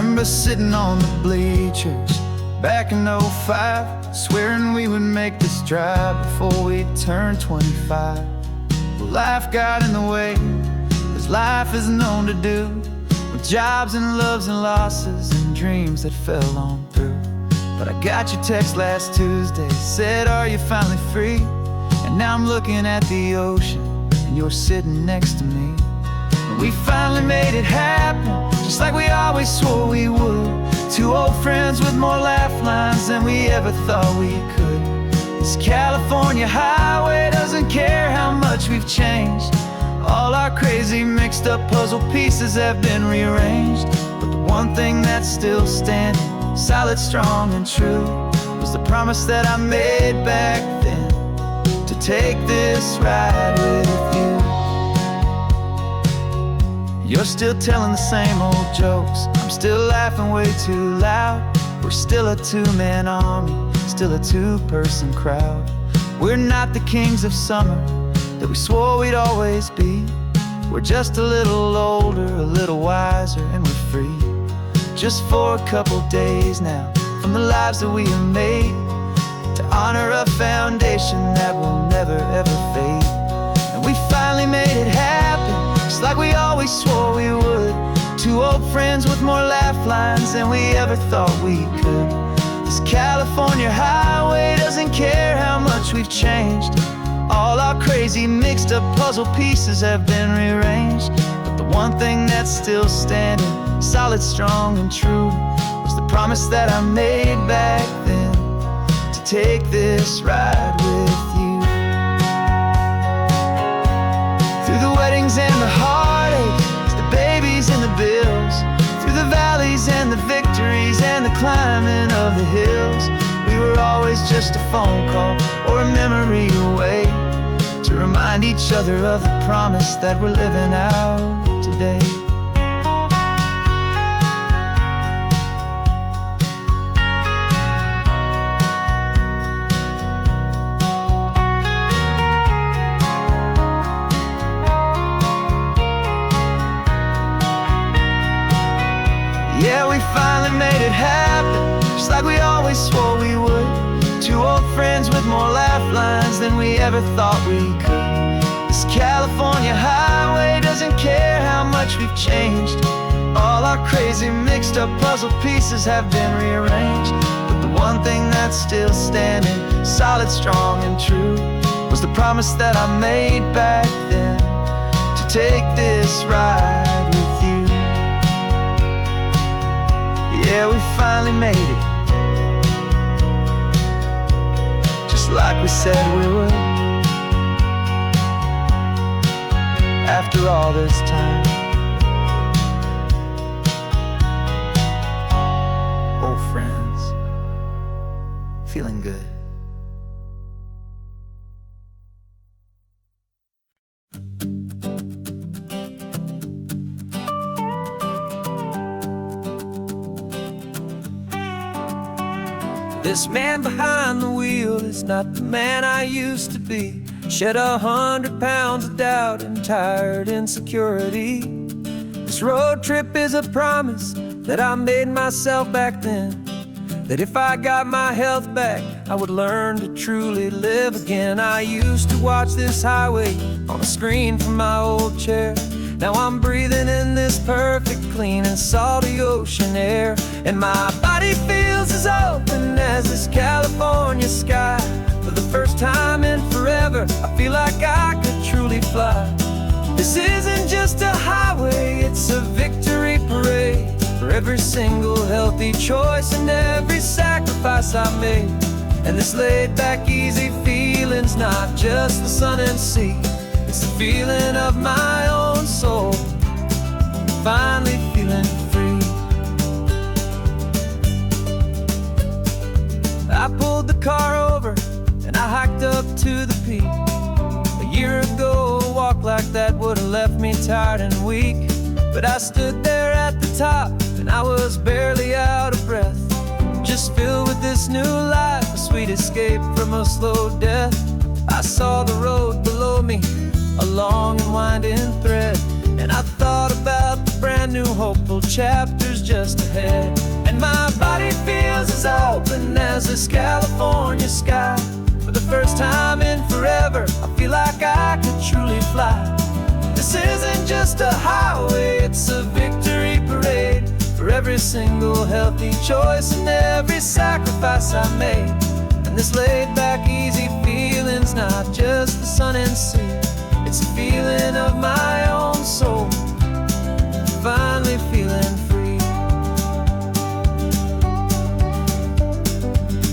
remember sitting on the bleachers back in '05, swearing we would make this drive before we turned 25. Well, life got in the way, as life is known to do, with jobs and loves and losses and dreams that fell on through. But I got your text last Tuesday, said, are you finally free? And now I'm looking at the ocean, and you're sitting next to me. And we finally made it happen, just like we always swore we would. Two old friends with more laugh lines than we ever thought we could. This California highway doesn't care how much we've changed. All our crazy mixed up puzzle pieces have been rearranged. But the one thing that's still standing, solid, strong, and true, was the promise that I made back then, to take this ride with you. You're still telling the same old jokes, I'm still laughing way too loud. We're still a two-man army, still a two-person crowd. We're not the kings of summer that we swore we'd always be. We're just a little older, a little wiser, and we're free. Just for a couple days now, from the lives that we have made, to honor a foundation that will never ever fade. And we finally made it happen, just like we always swore we would. Two old friends with more laugh lines than we ever thought we could. This California highway doesn't care how much we've changed. All our crazy mixed up puzzle pieces have been rearranged. But the one thing that's still standing, solid, strong, and true, was the promise that I made back then, to take this ride with you. Through the weddings and the heartaches, the babies and the bills, through the valleys and the victories and the climbing of the hills, we were always just a phone call or a memory away, to remind each other of the promise that we're living out today. Yeah, we finally made it happen, just like we always swore we would. Two old friends with more laugh lines than we ever thought we could. This California highway doesn't care how much we've changed. All our crazy mixed up puzzle pieces have been rearranged. But the one thing that's still standing, solid, strong, and true, was the promise that I made back then, to take this ride with you. Yeah, we finally made it, just like we said we would. After all this time, old friends, feeling good. This man behind the wheel is not the man I used to be. Shed 100 pounds of doubt and tired insecurity. This road trip is a promise that I made myself back then, that if I got my health back, I would learn to truly live again. I used to watch this highway on a screen from my old chair. Now I'm breathing in this perfect, clean and salty ocean air. And my body feels as open as this California sky. For the first time in forever, I feel like I could truly fly. This isn't just a highway, it's a victory parade, for every single healthy choice and every sacrifice I made. And this laid back, easy feeling's not just the sun and sea, it's the feeling of my own soul, finally feeling free. I pulled the car over and I hiked up to the peak. A year ago, a walk like that would've left me tired and weak. But I stood there at the top and I was barely out of breath, just filled with this new life, a sweet escape from a slow death. I saw the road below me, a long and winding thread, and I thought about the brand new hopeful chapters just ahead. And my body feels as open as this California sky. For the first time in forever, I feel like I could truly fly. This isn't just a highway, it's a victory parade. For every single healthy choice and every sacrifice I made. And this laid back easy feeling's not just the sun and sea, it's a feeling of my own soul, finally feeling free.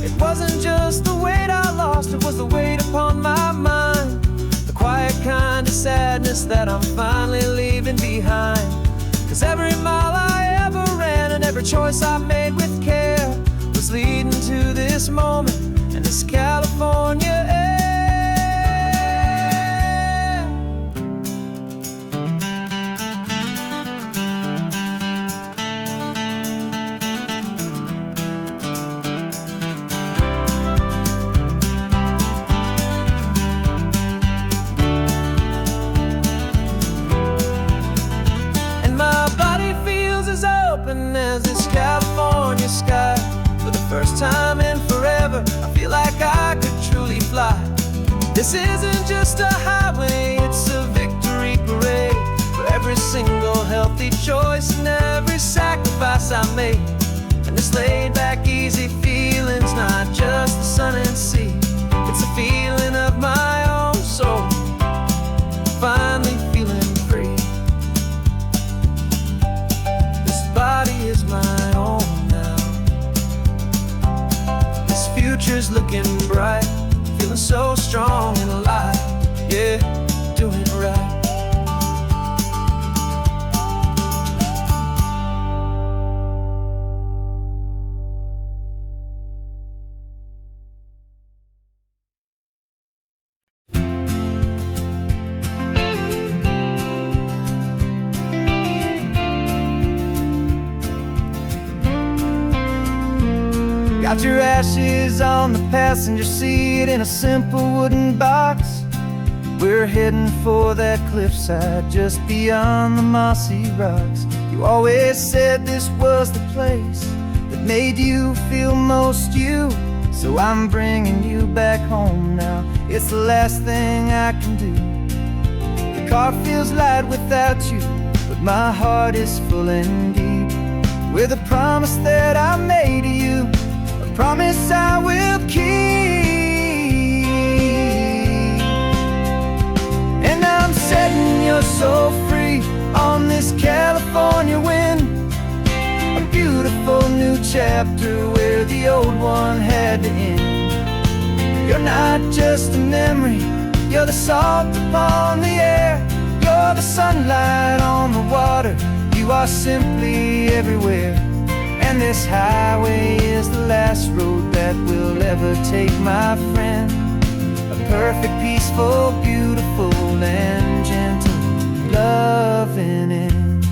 It wasn't just the weight I lost, it was the weight upon my mind. The quiet kind of sadness that I'm finally leaving behind. 'Cause every mile I ever ran and every choice I made with care was leading to this moment and this California air. As this California sky. For the first time in forever, I feel like I could truly fly. This isn't just a highway, it's a victory parade. For every single healthy choice and every sacrifice I made. And this laid back easy feeling's not just the sun and sea, it's a feeling of my own soul, finally feeling free. Body is my own now. This future's looking bright, feeling so strong and alive. Yeah, doing it right. Got your ashes on the passenger seat in a simple wooden box. We're heading for that cliffside just beyond the mossy rocks. You always said this was the place that made you feel most you. So I'm bringing you back home now, it's the last thing I can do. The car feels light without you, but my heart is full and deep with a promise that I made to you, promise I will keep. And I'm setting your soul free on this California wind, a beautiful new chapter where the old one had to end. You're not just a memory, you're the salt upon the air, you're the sunlight on the water, you are simply everywhere. And this highway is the last road that we'll ever take, my friend. A perfect, peaceful, beautiful, and gentle loving end.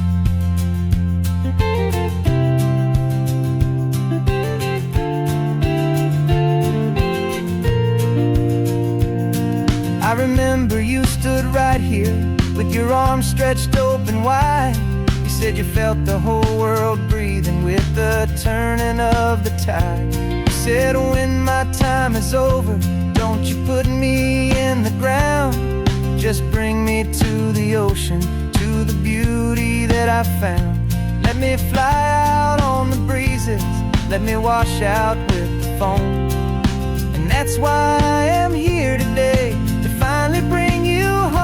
I remember you stood right here with your arms stretched open wide. You said you felt the whole world breathing with the turning of the tide. You said when my time is over, don't you put me in the ground, just bring me to the ocean, to the beauty that I found. Let me fly out on the breezes, let me wash out with the foam. And that's why I am here today, to finally bring you home.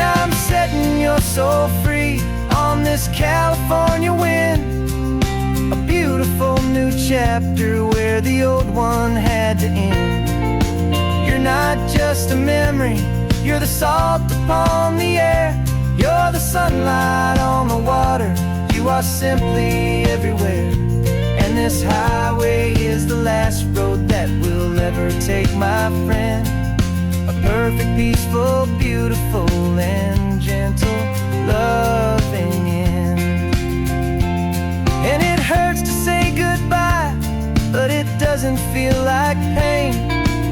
I'm setting your soul free on this California wind, a beautiful new chapter where the old one had to end. You're not just a memory, you're the salt upon the air, you're the sunlight on the water, you are simply everywhere. And this highway is the last road that we'll ever take, my friend. A perfect, peaceful, beautiful, and gentle loving end. And it hurts to say goodbye, but it doesn't feel like pain.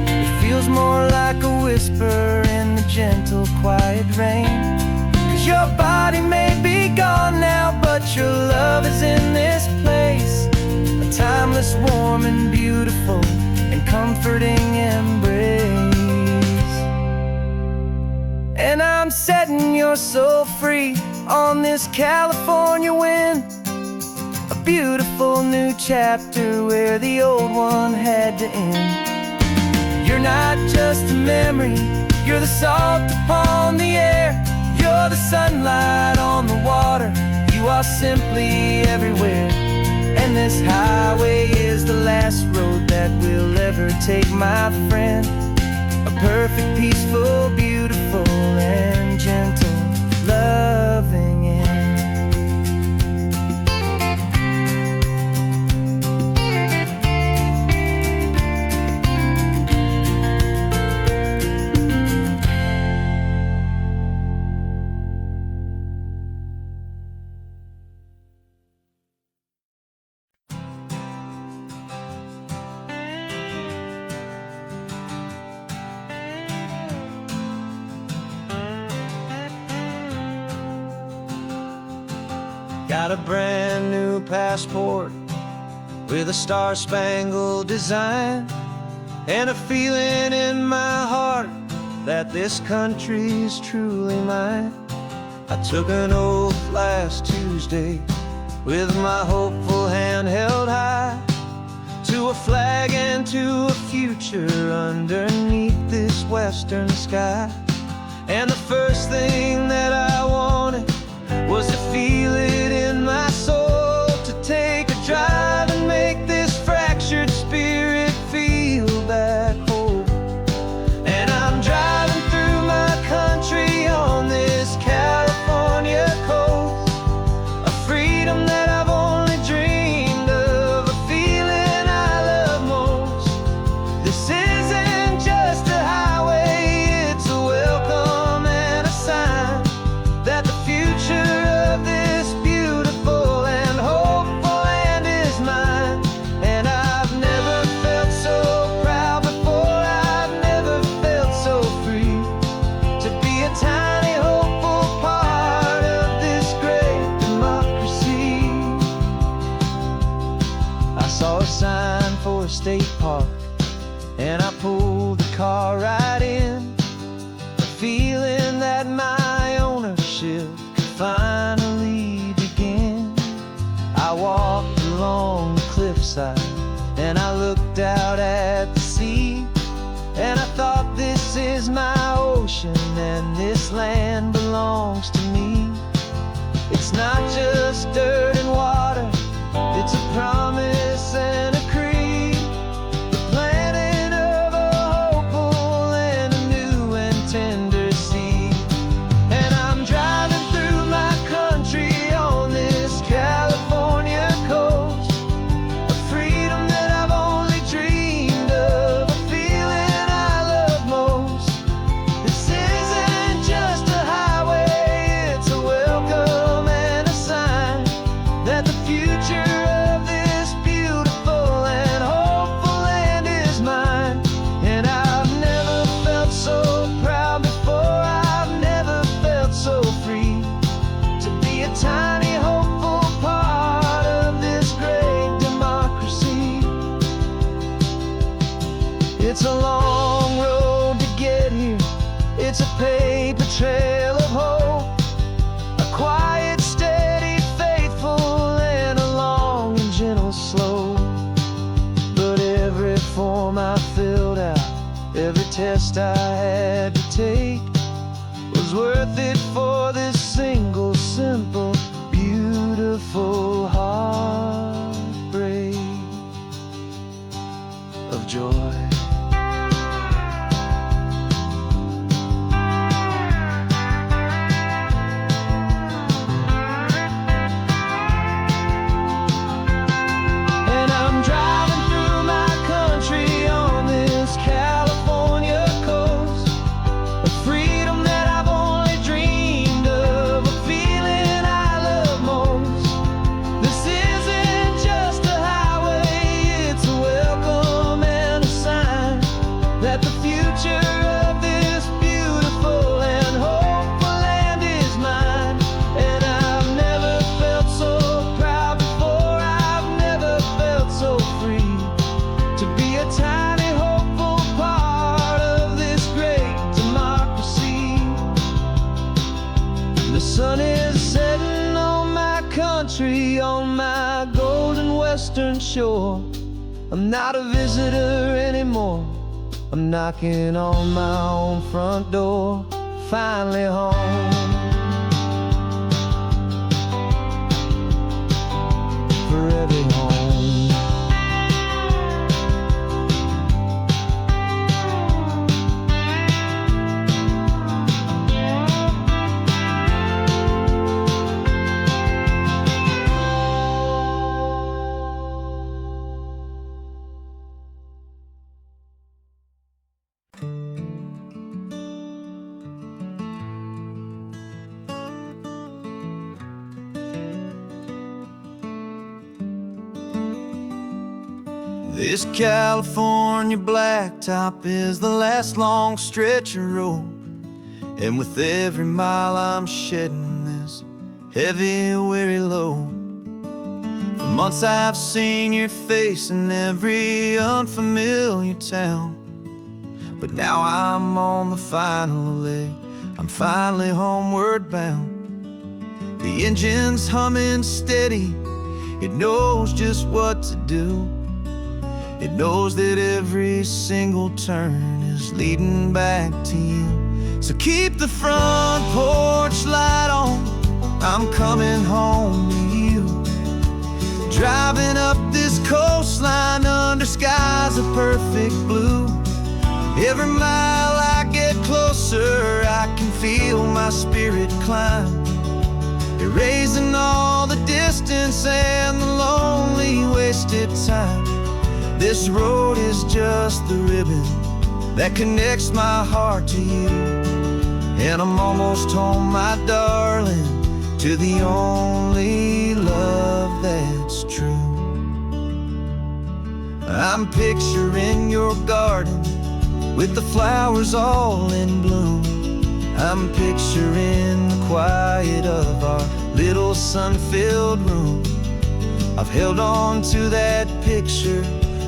It feels more like a whisper in the gentle quiet rain. 'Cause your body may be gone now, but your love is in this place, a timeless, warm and beautiful and comforting embrace. And I'm setting your soul free on this California wind, a beautiful new chapter where the old one had to end. You're not just a memory, you're the salt upon the air, you're the sunlight on the water, you are simply everywhere. And this highway is the last road that we'll ever take, my friend. A perfect, peaceful, beautiful and gentle, loving end. Got a brand new passport with a star-spangled design, and a feeling in my heart that this country's truly mine. I took an oath last Tuesday with my hopeful hand held high, to a flag and to a future underneath this western sky. And the first thing that I wanted was to feel it in my soul, to take a drive and make this fractured spirit feel back home. And I'm driving through my country on this California coast, a freedom that I've only dreamed of, a feeling I love most. This isn't just a highway, it's a welcome and a sign that the future of this beautiful and hopeful land is mine. And I've never felt so proud before, I've never felt so free, to be a tiny hopeful part of this great democracy. I saw a sign for a state park, and I pulled the car right in, a feeling that my ownership could finally begin. I walked along the cliffside and I looked out at the sea, and I thought, this is my ocean and this land belongs to me. It's not just dirt and water, it's a promise and a creed, the planting of a hopeful and a new and tender seed. And I'm driving through my country on this California coast, a freedom that I've only dreamed of, a feeling I love most. This isn't just a highway, it's a welcome and a sign that the future of this beautiful and hopeful land is mine. And I've never felt so proud before, I've never felt so free, to be a tiny hopeful part of this great democracy. It's a long road to get here, it's a paper trail of hope, a quiet, steady, faithful, and a long and gentle slope. But every form I filled out, every test I had to take, was worth it for this single, simple, beautiful heartbreak of joy. And I'm driving through my country on this California coast, The sun is setting on my country, on my golden western shore. I'm not a visitor anymore. I'm knocking on my own front door. Finally home. Forever home. This California blacktop is the last long stretch of road, and with every mile I'm shedding this heavy, weary load. For months I've seen your face in every unfamiliar town, but now I'm on the final leg. I'm finally homeward bound. The engine's humming steady. It knows just what to do. It knows that every single turn is leading back to you. So keep the front porch light on. I'm coming home to you. Driving up this coastline under skies of perfect blue. Every mile I get closer, I can feel my spirit climb, erasing all the distance and the lonely wasted time. This road is just the ribbon that connects my heart to you, and I'm almost home, my darling, to the only love that's true. I'm picturing your garden with the flowers all in bloom. I'm picturing the quiet of our little sun-filled room. I've held on to that picture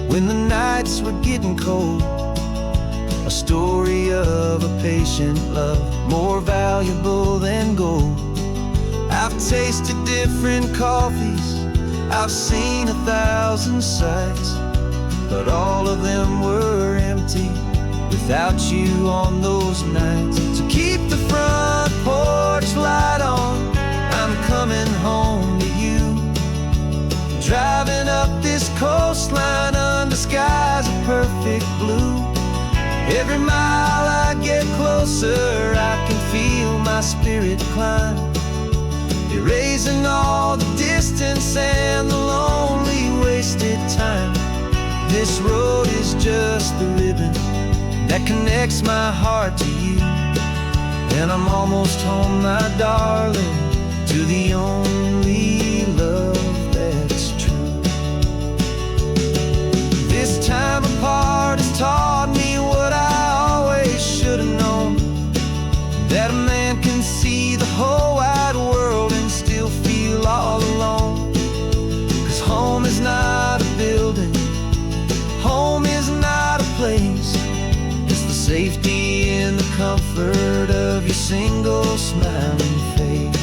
when the nights were getting cold. A story of a patient love, more valuable than gold. I've tasted different coffees, I've seen 1,000 sights, but all of them were empty without you on those nights. So keep the front porch light on. I'm coming home to you. Driving up this coastline under skies of perfect blue. Every mile I get closer, I can feel my spirit climb, erasing all the distance and the lonely wasted time. This road is just the ribbon that connects my heart to you, and I'm almost home, my darling, to the only love that's true. This time apart has taught me what I always should have known, that a man can see the whole wide world and still feel all alone. 'Cause home is not a building, home is not a place, it's the safety and the comfort of your single smiling face.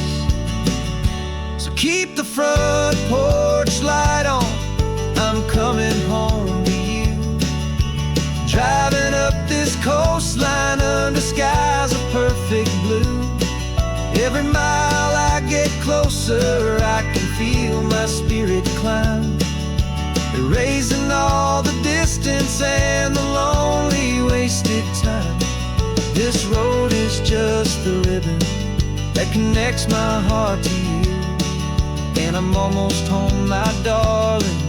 So keep the front porch light on. I'm coming home to you. Driving up this coastline under skies of perfect blue. Every mile I get closer, I can feel my spirit climb, erasing all the distance and the lonely wasted time. This road is just the ribbon that connects my heart to you, and I'm almost home, my darling,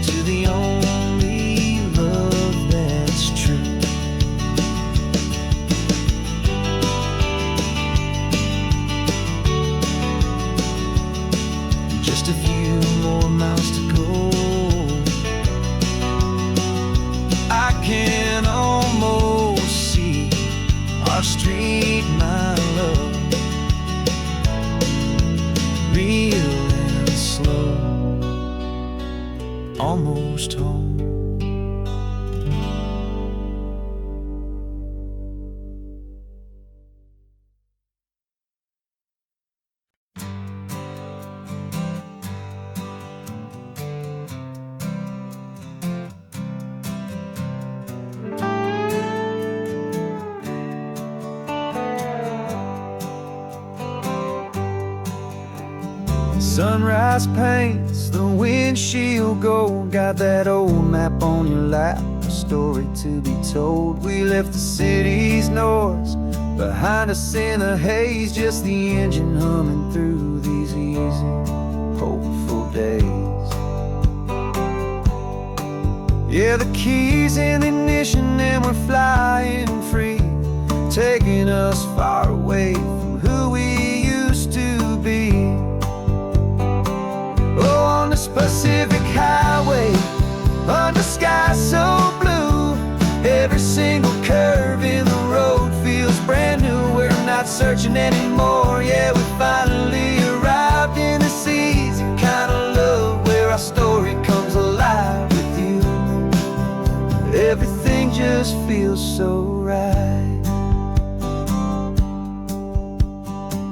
to the only love that's true. Just a few more miles to go. I can almost see our street, my love, real and slow, almost home. Sunrise paints the windshield gold. Got that old map on your lap, a story to be told. We left the city's noise behind us in the haze, just the engine humming through these easy, hopeful days. Yeah, the keys in the ignition and we're flying free, taking us far away from who we used to be. Oh, on this Pacific highway, under sky so blue, every single curve in the road feels brand new. We're not searching anymore, yeah, we finally arrived in this easy kind of love where our story comes alive with you. Everything just feels so right.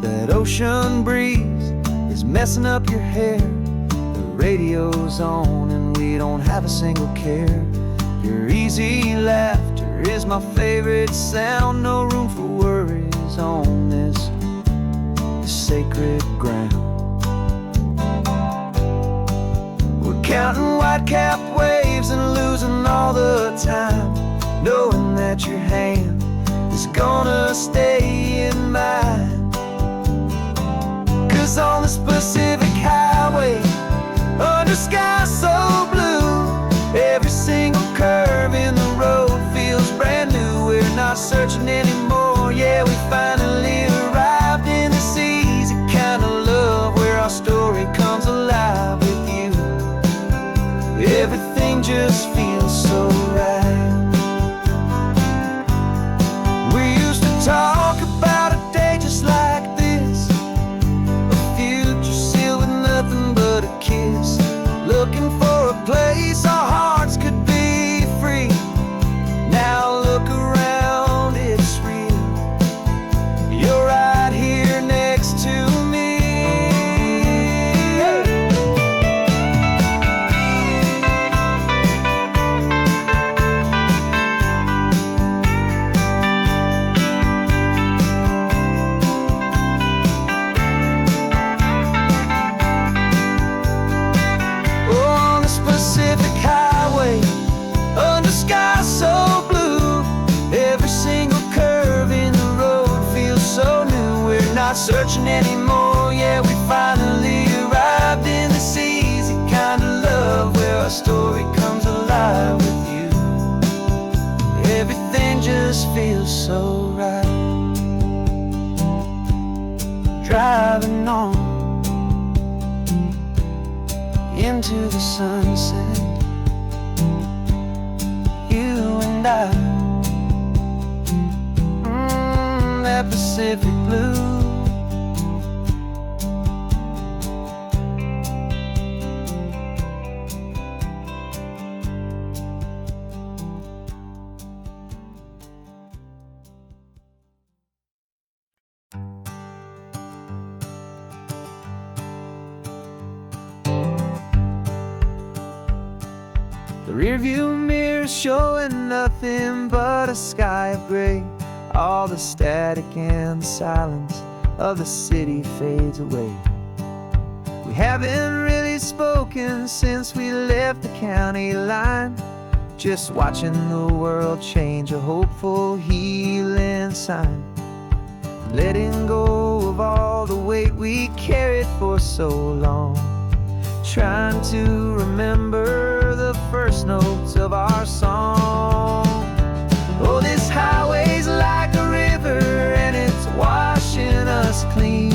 That ocean breeze is messing up your hair, the radio's on and we don't have a single care. Your easy laughter is my favorite sound. No room for worries on this sacred ground. We're counting white-capped waves and losing all the time, knowing that your hand is gonna stay in mine. 'Cause on this Pacific highway, under sky so blue, every single curve in the road feels brand new. We're not searching anymore, yeah, we finally arrived in this easy kind of love where our story comes alive with you. Everything just feels so right. We used to talk about a day just like this, a future sealed with nothing but a kiss, looking for a place our hearts could be free. Now look around, it's real. You're right here next to me. On this Pacific highway, under sky so blue, every single curve in the road feels so new. We're not searching anymore, yeah, we finally arrived in this easy kind of love where our story comes alive with you. Everything just feels so right. Driving on into the sunset, you and I, that Pacific blue. The rearview mirror showing nothing but a sky of gray. All the static and the silence of the city fades away. We haven't really spoken since we left the county line, just watching the world change, a hopeful healing sign. Letting go of all the weight we carried for so long, trying to remember the first notes of our song. Oh, this highway's like a river and it's washing us clean,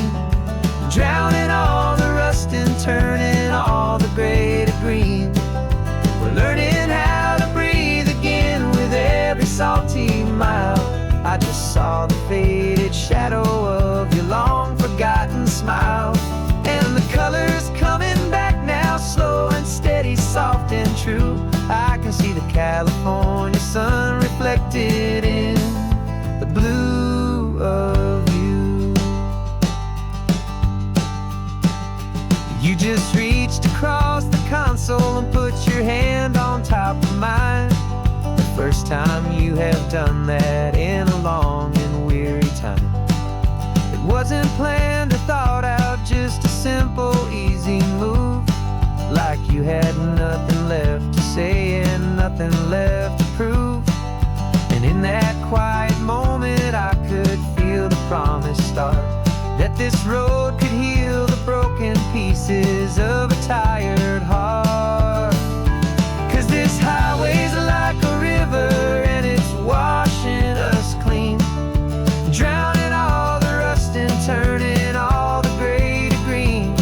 drowning all the rust and turning all the gray to green. We're learning how to breathe again with every salty mile. I just saw the faded shadow of your long forgotten smile, and the colors coming back now, slow and steady, soft and true. I can see the California sun reflected in the blue of you. You just reached across the console and put your hand on top of mine. The first time you have done that in a long and weary time. It wasn't planned or thought out, just a simple, easy nothing left to prove. And in that quiet moment I could feel the promise start, that this road could heal the broken pieces of a tired heart. 'Cause this highway's like a river and it's washing us clean, drowning all the rust and turning all the gray to green.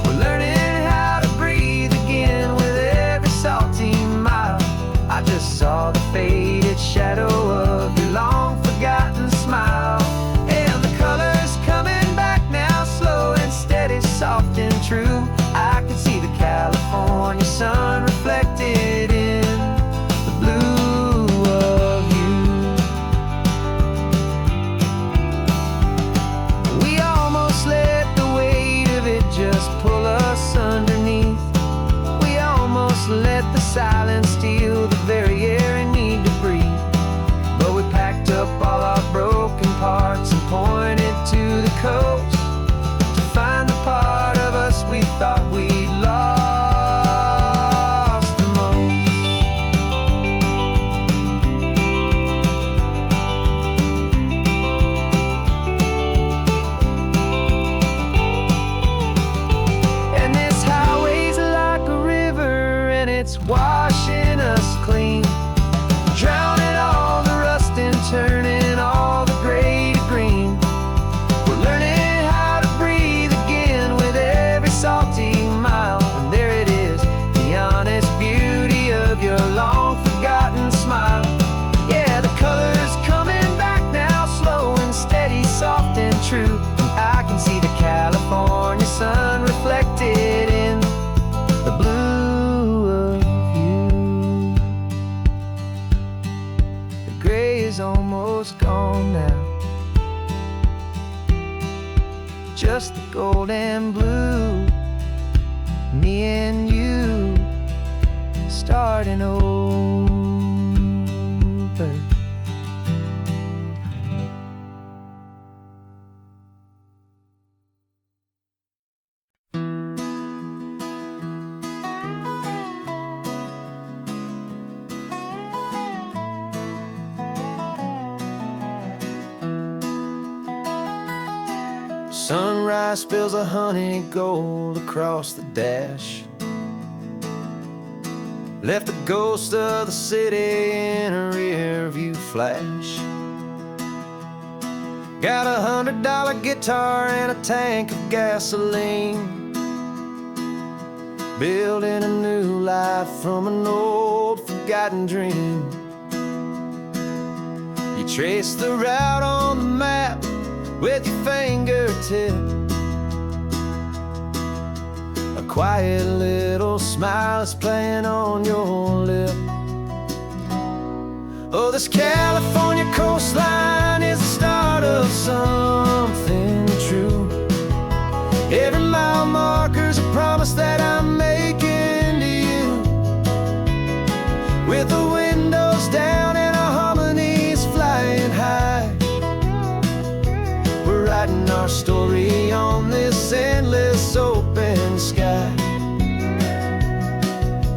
We're learning how to breathe again with every salty mile. I just saw the faded shadow of your long forgotten smile, and the colors coming back now, slow and steady, soft and true. I can see the California sun reflected in the blue of you. We almost let the weight of it just pull us underneath. We almost let the silence steal the very air we need to breathe. But we packed up all our broken parts and pointed to the coast to find the part of us we thought we'd lost the most. And this highway's like a river and it's washing us clean, drowning all the rust and turning all the gray to green. We're learning how to breathe again with every salty mile. And there it is, the honest beauty of your long forgotten smile. Yeah, the colors coming back now, slow and steady, soft and true. And I can see the California sun reflected in the blue of you. The gray is almost gone now, just the gold and blue. Me and you starting over. Sunrise spills a honey gold across the dash, left the ghost of the city in a rear view flash. Got a $100 guitar and a tank of gasoline, building a new life from an old forgotten dream. You trace the route on the map with your fingertip, a quiet little smile is playing on your lip. Oh, this California coastline is the start of something true. Every mile marker's a promise that I'm making to you, with the windows down and our harmonies flying high. We're writing our story on this endless open sky.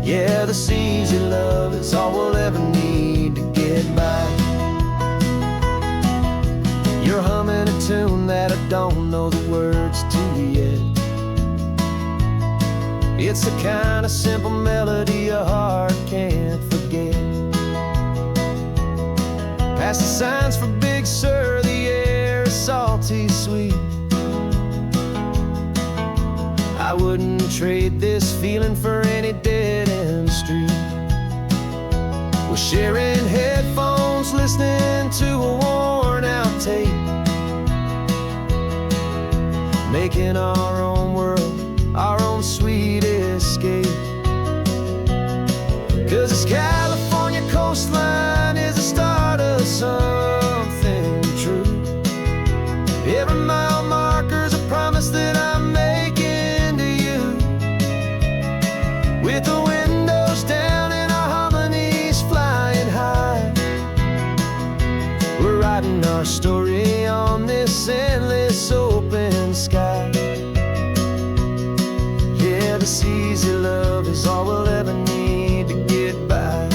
Yeah, this easy love is all we'll ever need to get by. You're humming a tune that I don't know the words to yet. It's the kind of simple melody a heart can't forget. Past the signs for Big Sur, the air is salty sweet. I wouldn't trade this feeling for any dead-end street. We're sharing headphones, listening to a worn-out tape, making our own world, our own sweet escape. 'Cause this California coastline is the start of something true. Every mile marker's a promise that I'm making to you, with the windows down and our harmonies flying high. We're writing our story on this endless open sky. Yeah, this easy love is all we'll ever need to get by.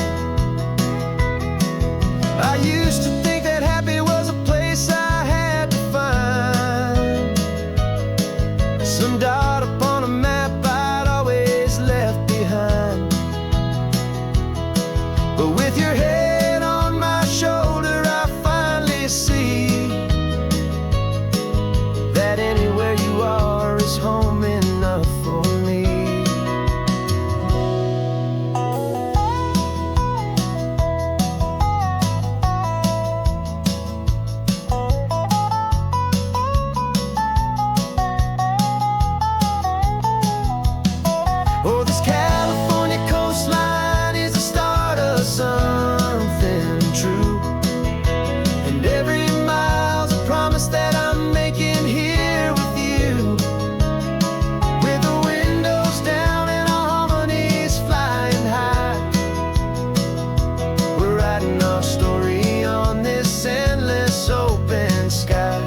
some dot upon a map I'd always left behind. But with your head on my shoulder, I finally see that anywhere you are is home enough for me. Oh, this California coastline is the start of something true, and every mile's a promise that I'm making here with you. With the windows down and our harmonies flying high, we're writing our story on this endless open sky.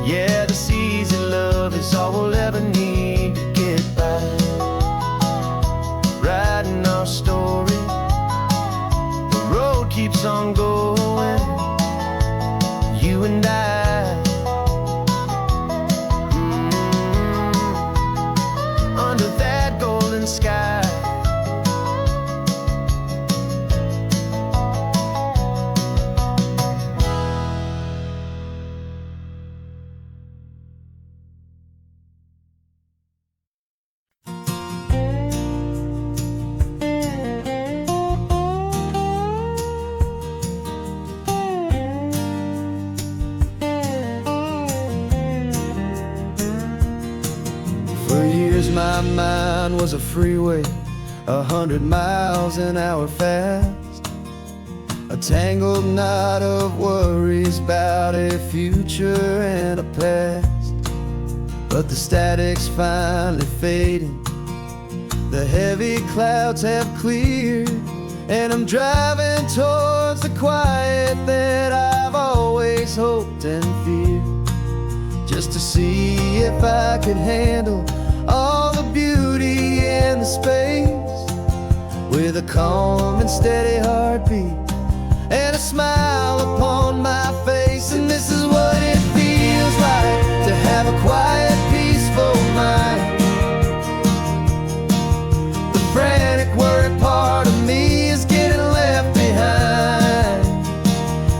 Yeah, this easy love is all we'll ever need to get by. Writing our story, the road keeps on going, you and I. Under that golden sky. For years my mind was a freeway, 100 miles an hour fast, a tangled knot of worries about a future and a past. But the static's finally fading, the heavy clouds have cleared, and I'm driving towards the quiet that I've always hoped and feared, just to see if I could handle all the beauty and the space, with a calm and steady heartbeat and a smile upon my face. And this is what it feels like to have a quiet, peaceful mind. The frantic, worried part of me is getting left behind.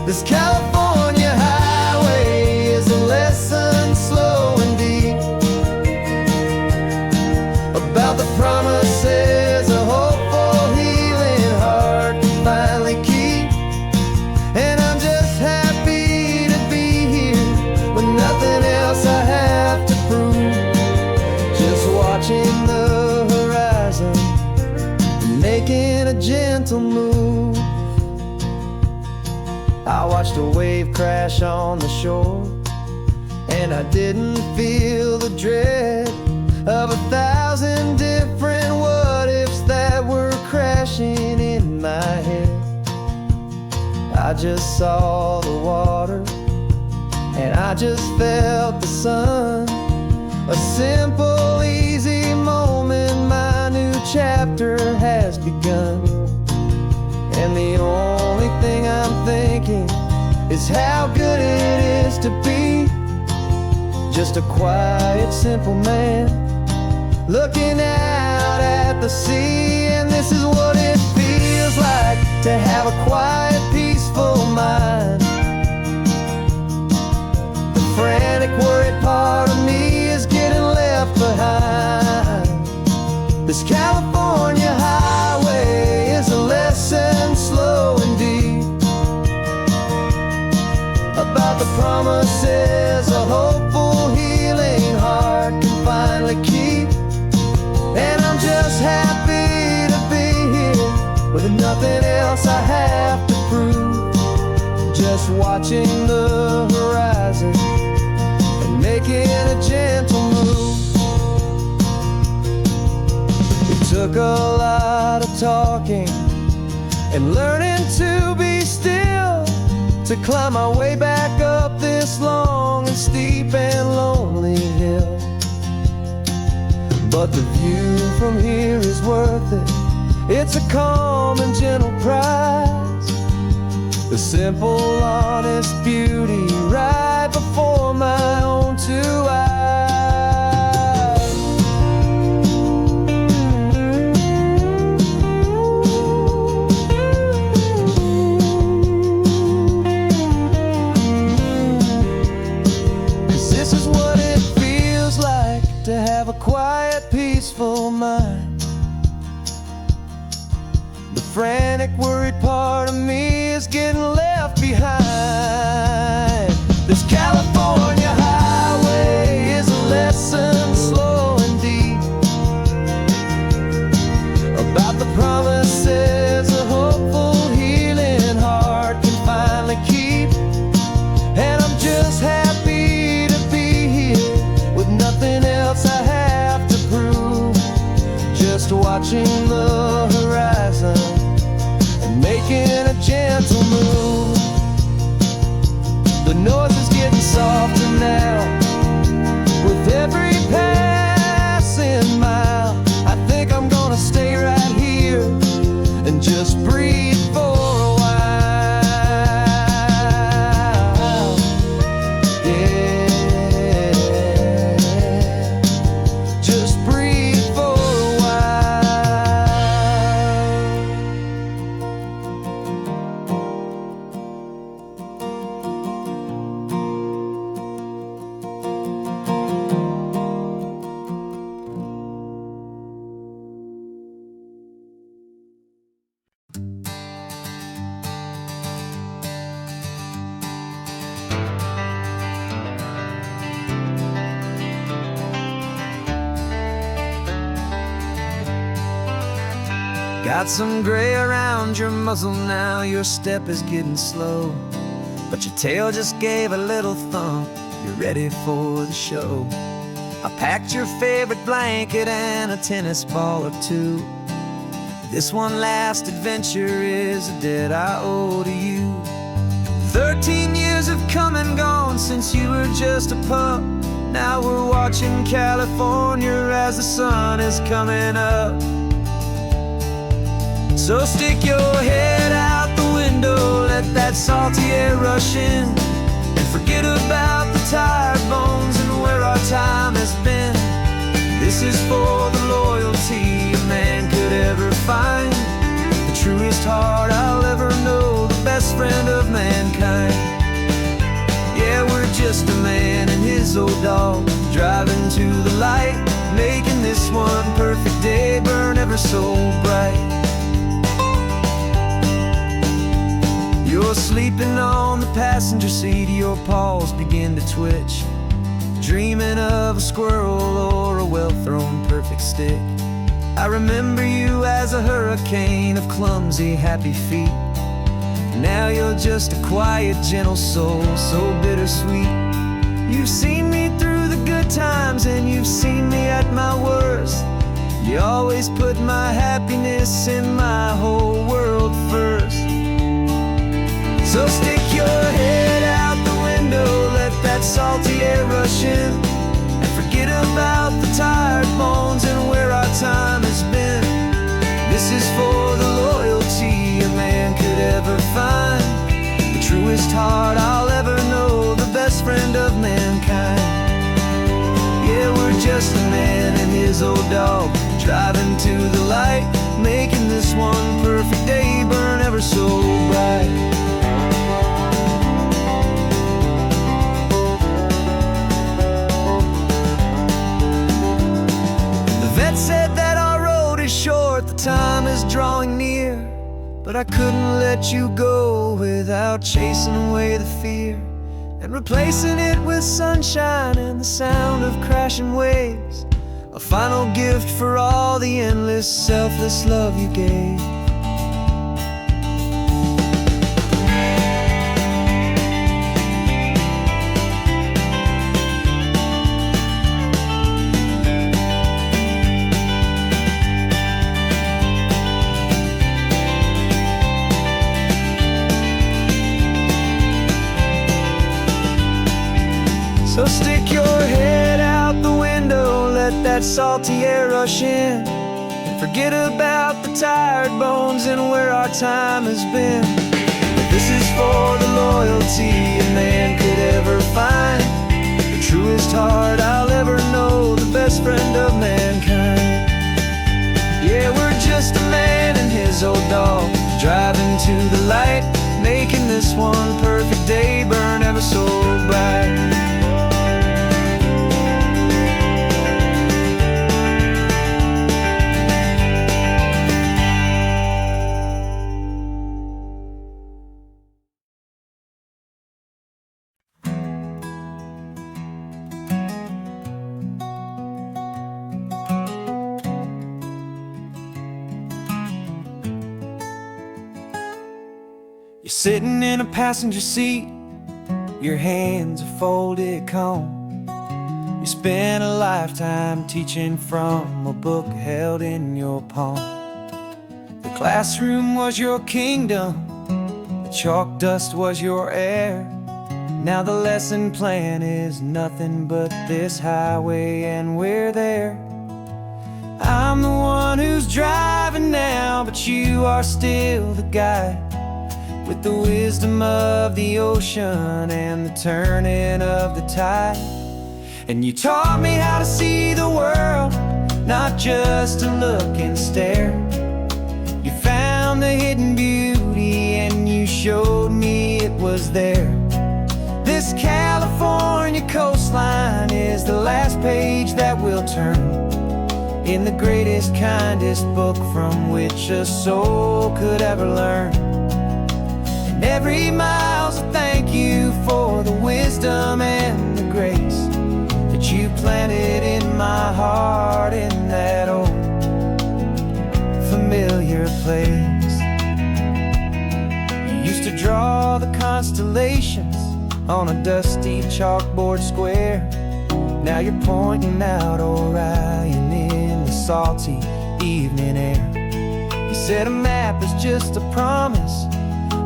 This California highway is a lesson slow and deep about the promises a hopeful, healing heart can finally keep. And I'm just happy to be here with nothing else I have to prove, just watching the horizon and making a gentle move. I watched a wave crash on the shore, and I didn't feel the dread of 1,000 different what-ifs that were crashing in my head. I just saw the water, and I just felt the sun. A simple, easy moment, my new chapter has begun. And the only thing I'm thinking is how good it is to be just a quiet, simple man looking out at the sea. And this is what it feels like to have a quiet, peaceful mind. The frantic, worried part of me is getting left behind. This California highway is a lesson slow and deep about the promises a hopeful, healing heart can finally keep. And I'm just happy to be here with nothing else I have to prove, just watching the horizon and making a gentle move. It took a lot of talking and learning to be still to climb my way back up this long and steep and lonely hill. But the view from here is worth it. It's a calm and gentle prize, the simple, honest beauty right before my own two eyes. is what it feels like to have a quiet, peaceful mind. The frantic, worried part of me is getting left behind. This California highway is a lesson slow and deep about the promises a hopeful, healing heart can finally keep. And I'm just happy to be here with nothing else I have to prove. Just watching the horizon and making a gentle move. The noise is getting softer now with every passing mile. I think I'm gonna stay right here and just breathe for a while. Yeah, just breathe for a while. Got some gray around your muzzle now, your step is getting slow, but your tail just gave a little thump, you're ready for the show. I packed your favorite blanket and a tennis ball or two. This one last adventure is a debt I owe to you. 13 years have come and gone since you were just a pup. Now we're watching California as the sun is coming up. So stick your head out the window, let that salty air rush in, and forget about the tired bones and where our time has been. This is for the loyalty a man could ever find, the truest heart I'll ever know, the best friend of mankind. Yeah, we're just a man and his old dog, driving to the light, making this one perfect day burn ever so bright. You're sleeping on the passenger seat, your paws begin to twitch, dreaming of a squirrel or a well-thrown perfect stick. I remember you as a hurricane of clumsy, happy feet. Now you're just a quiet, gentle soul, so bittersweet. You've seen me through the good times and you've seen me at my worst. You always put my happiness in my whole world first. So stick your head out the window, let that salty air rush in, and forget about the tired bones and where our time has been. This is for the loyalty a man could ever find, the truest heart I'll ever know, the best friend of mankind. Yeah, we're just a man and his old dog, driving to the light, making this one perfect day burn ever so bright. Said that our road is short, the time is drawing near, but I couldn't let you go without chasing away the fear and replacing it with sunshine and the sound of crashing waves, a final gift for all the endless, selfless love you gave. So stick your head out the window, let that salty air rush in, and forget about the tired bones and where our time has been. This is for the loyalty a man could ever find, the truest heart I'll ever know, the best friend of mankind. Yeah, we're just a man and his old dog, driving to the light, making this one perfect day burn ever so bright. sitting in a passenger seat, your hands are folded calm. You spent a lifetime teaching from a book held in your palm. The classroom was your kingdom, the chalk dust was your air. Now the lesson plan is nothing but this highway and we're there. I'm the one who's driving now, but you are still the guide, with the wisdom of the ocean and the turning of the tide. And you taught me how to see the world, not just to look and stare. You found the hidden beauty and you showed me it was there. This California coastline is the last page that we'll turn in the greatest, kindest book from which a soul could ever learn. And every mile's a thank you for the wisdom and the grace that you planted in my heart in that old familiar place. You used to draw the constellations on a dusty chalkboard square. Now you're pointing out Orion in the salty evening air. You said a map is just a promise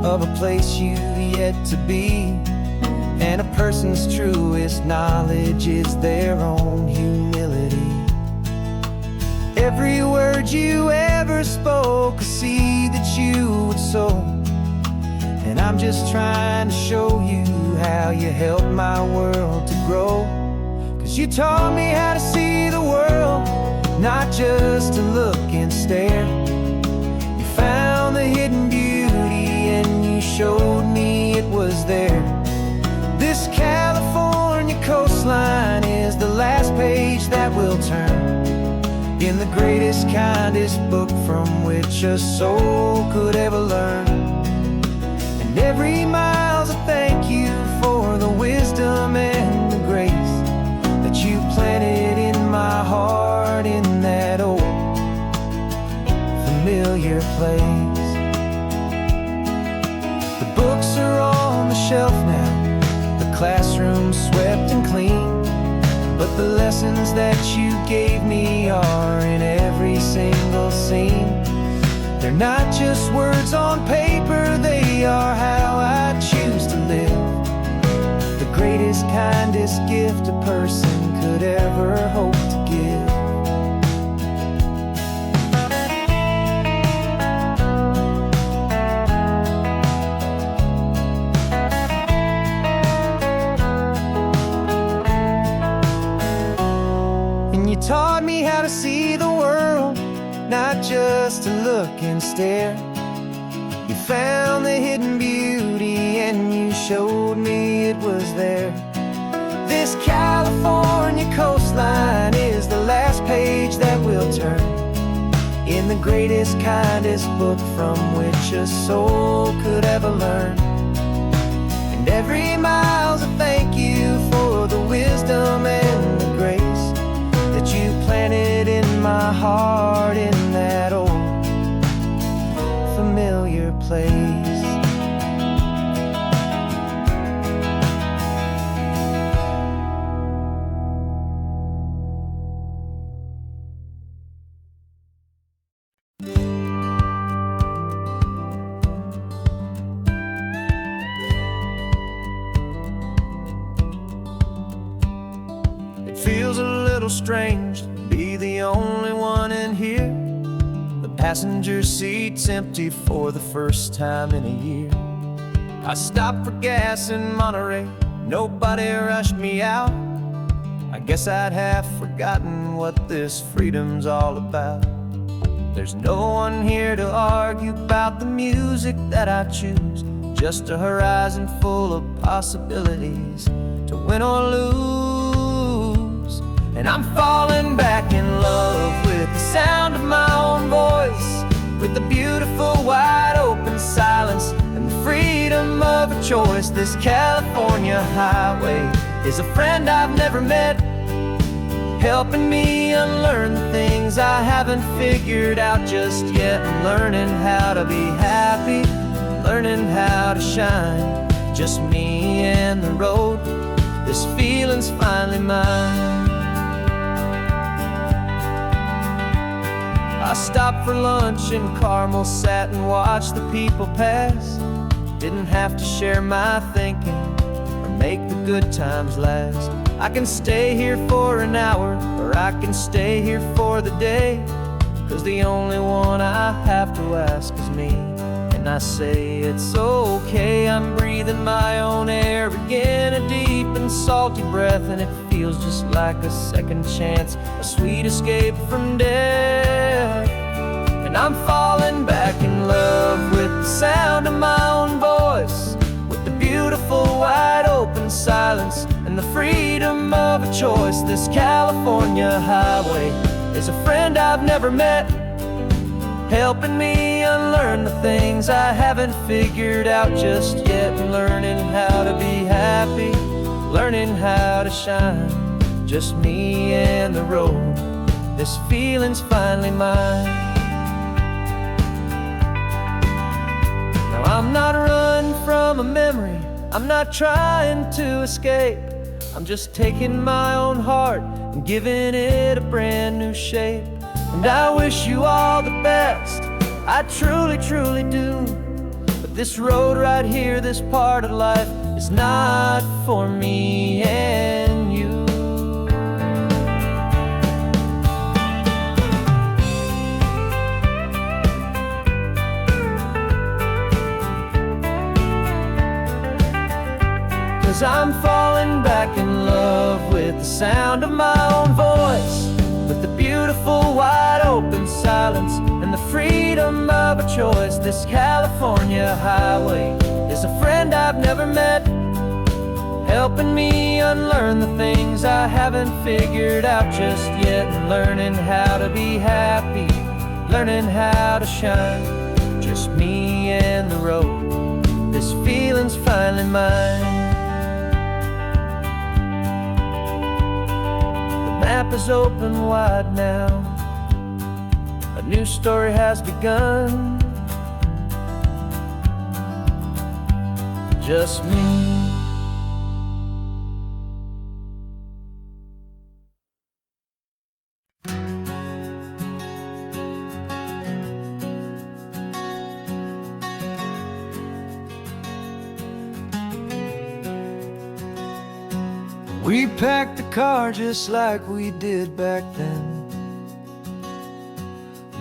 of a place you've yet to be, and a person's truest knowledge is their own humility. Every word you ever spoke, a seed that you would sow, and I'm just trying to show you how you helped my world to grow. 'Cause you taught me how to see the world, not just to look and stare. You found the hidden beauty and you showed me it was there. This California coastline is the last page that we'll turn in the greatest, kindest book from which a soul could ever learn. And every mile's a thank you for the wisdom and the grace that you planted in my heart in that old familiar place. The books are on the shelf now, the classroom swept and clean, but the lessons that you gave me are in every single scene. They're not just words on paper, they are how I choose to live. The greatest, kindest gift a person could ever hope to give. And you taught me how to see the world, not just to look and stare. You found the hidden beauty and you showed me it was there. This California coastline is the last page that we'll turn in the greatest, kindest book from which a soul could ever learn. And every mile's a thank you for the wisdom and the grace that you planted in my heart in that old familiar place. It feels a little strange to be the only one in here. The passenger seat's empty for the first time in a year. I stopped for gas in Monterey, nobody rushed me out. I guess I'd half forgotten what this freedom's all about. There's no one here to argue about the music that I choose, just a horizon full of possibilities to win or lose. And I'm falling back in love with the sound of my own voice, with the beautiful wide open silence and the freedom of a choice. This California highway is a friend I've never met, helping me unlearn the things I haven't figured out just yet. I'm learning how to be happy, learning how to shine. Just me and the road, this feeling's finally mine. I stopped for lunch in Carmel, sat and watched the people pass. Didn't have to share my thinking or make the good times last. I can stay here for an hour, or I can stay here for the day, 'cause the only one I have to ask is me. And I say it's okay, I'm breathing my own air again, a deep and salty breath, and it feels just like a second chance, a sweet escape from death. And I'm falling back in love with the sound of my own voice, with the beautiful wide open silence and the freedom of a choice. This California highway is a friend I've never met, helping me unlearn the things I haven't figured out just yet, and learning how to be happy, learning how to shine. Just me and the road, this feeling's finally mine. Now I'm not running from a memory, I'm not trying to escape, I'm just taking my own heart and giving it a brand new shape. And I wish you all the best, I truly, truly do. But this road right here, this part of life, is not for me and you. Cause I'm falling back in love with the sound of my own voice, with the beautiful wide open silence and the freedom of a choice. This California highway is a friend I've never met, helping me unlearn the things I haven't figured out just yet, and learning how to be happy, learning how to shine. Just me and the road, this feeling's finally mine. The map is open wide now, a new story has begun. Just me. We packed the car just like we did back then,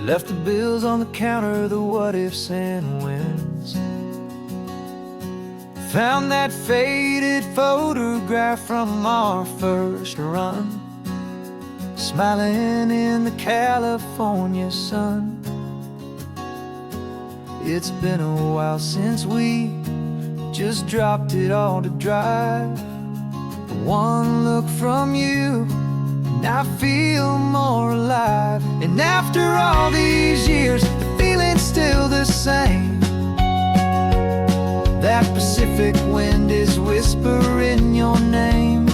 left the bills on the counter, the what ifs and whens. Found that faded photograph from our first run, smiling in the California sun. It's been a while since we just dropped it all to dry. One look from you and I feel more alive. And after all these years, the feeling's still the same. That Pacific wind is whispering your name.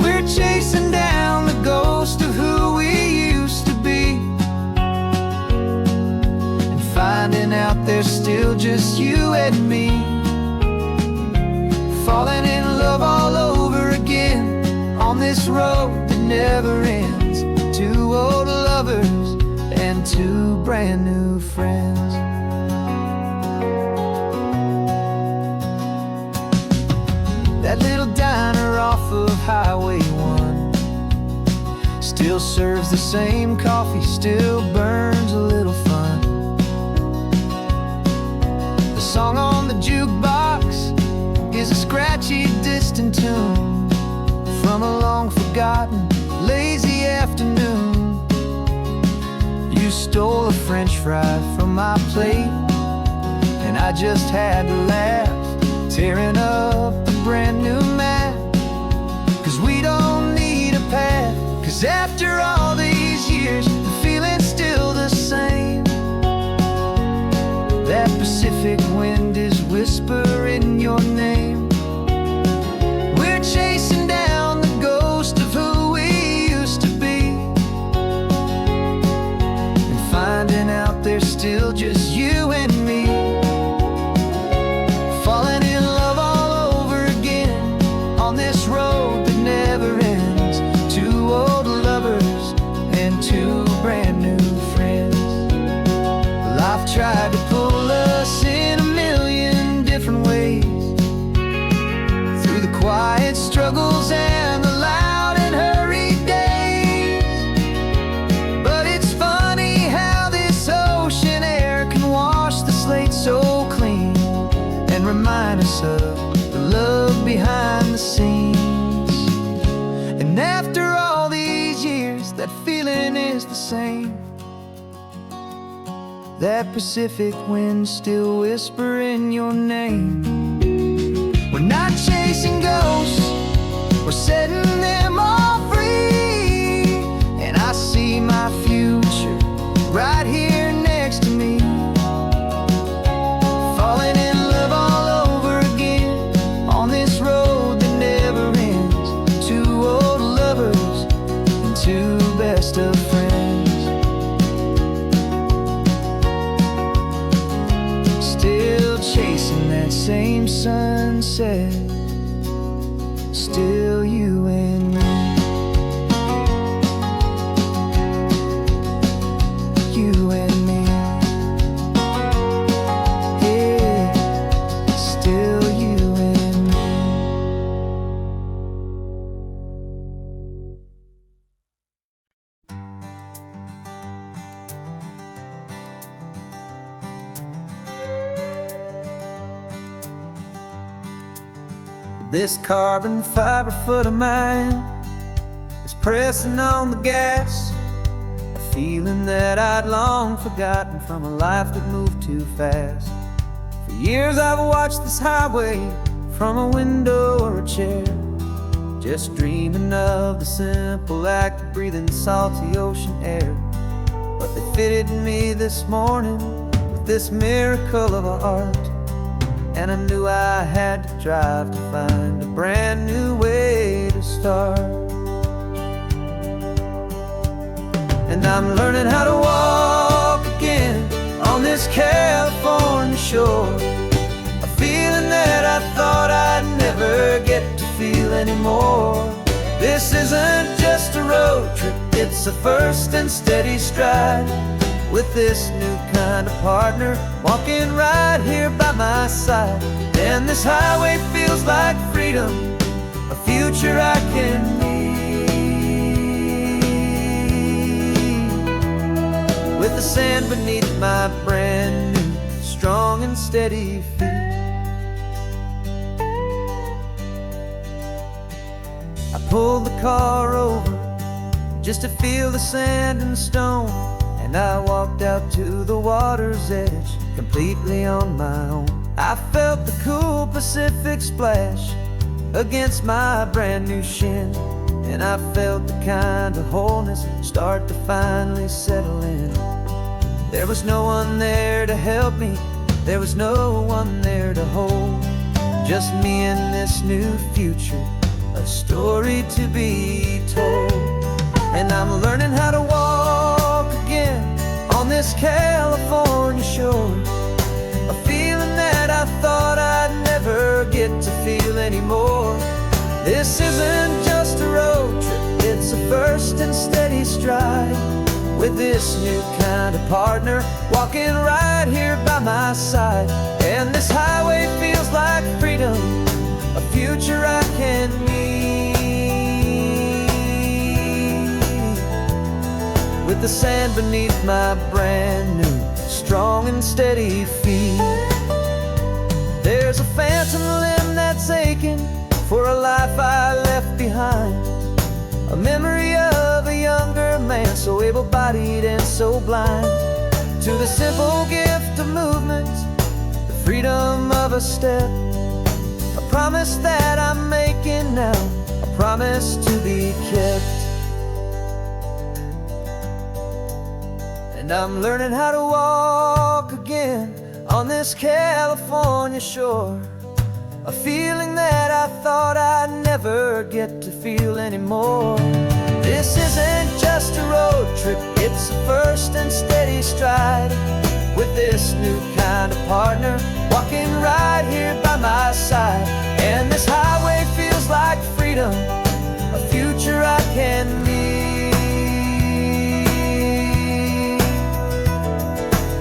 We're chasing down the ghost of who we used to be, and finding out there's still just you and me. Falling in love all over again on this road that never ends. Two old lovers and two brand new friends. That little diner off of Highway 1 still serves the same coffee, still burns a little fun. The song on the jukebox is a scratchy, distant tune from a long-forgotten, lazy afternoon. You stole a French fry from my plate, and I just had to laugh, tearing up a brand new map. 'Cause we don't need a path, 'cause after all these years, the feeling's still the same. That Pacific wind is whispering your name. We're chasing down the ghost of who we used to be, and finding out there's still just you and me. And after all these years, that feeling is the same. That Pacific wind still whispering your name. We're not chasing ghosts, we're setting them all free. And I see my future right here next to me, falling in love all over again on this road that never ends. Two old lovers and two best of friends, still chasing that same sunset. Still you and me, you and me, yeah, still you and me. This carbon fiber foot of mine is pressing on the gas, a feeling that I'd long forgotten from a life that moved too fast. For years I've watched this highway from a window or a chair, just dreaming of the simple act of breathing salty ocean air. But they fitted me this morning with this miracle of art, and I knew I had to drive to find a brand new way to start. And I'm learning how to walk again on this California shore, a feeling that I thought I'd never get to feel anymore. This isn't just a road trip, it's a first and steady stride, with this new kind of partner walking right here by my side. And this highway feels like freedom, a future I can need, with the sand beneath my brand new strong and steady feet. I pulled the car over just to feel the sand and stone, and I walked out to the water's edge completely on my own. I felt the cool Pacific splash against my brand new shin, and I felt the kind of wholeness start to finally settle in. There was no one there to help me, there was no one there to hold, just me and this new future, a story to be told. And I'm learning how to walk again on this California shore, a feeling that I thought I'd never get to feel anymore. This isn't just a road trip, it's a first and steady stride, with this new kind of partner walking right here by my side. And this highway feels like freedom, a future I can need, with the sand beneath my brand new strong and steady feet. There's a phantom limb that's aching for a life I left behind, a memory of a younger man so able-bodied and so blind, to the simple gift of movement, the freedom of a step, a promise that I'm making now, a promise to be kept. And I'm learning how to walk again on this California shore, a feeling that I thought I'd never get to feel anymore. This isn't just a road trip, it's a first and steady stride, with this new kind of partner walking right here by my side. And this highway feels like freedom, a future I can need,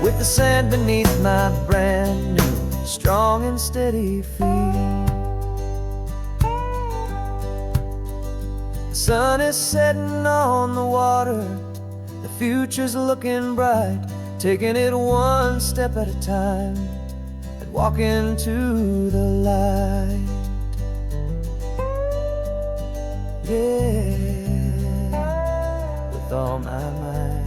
with the sand beneath my brand new strong and steady feet. The sun is setting on the water, the future's looking bright, taking it one step at a time and walking to the light. yeah, with all my mind.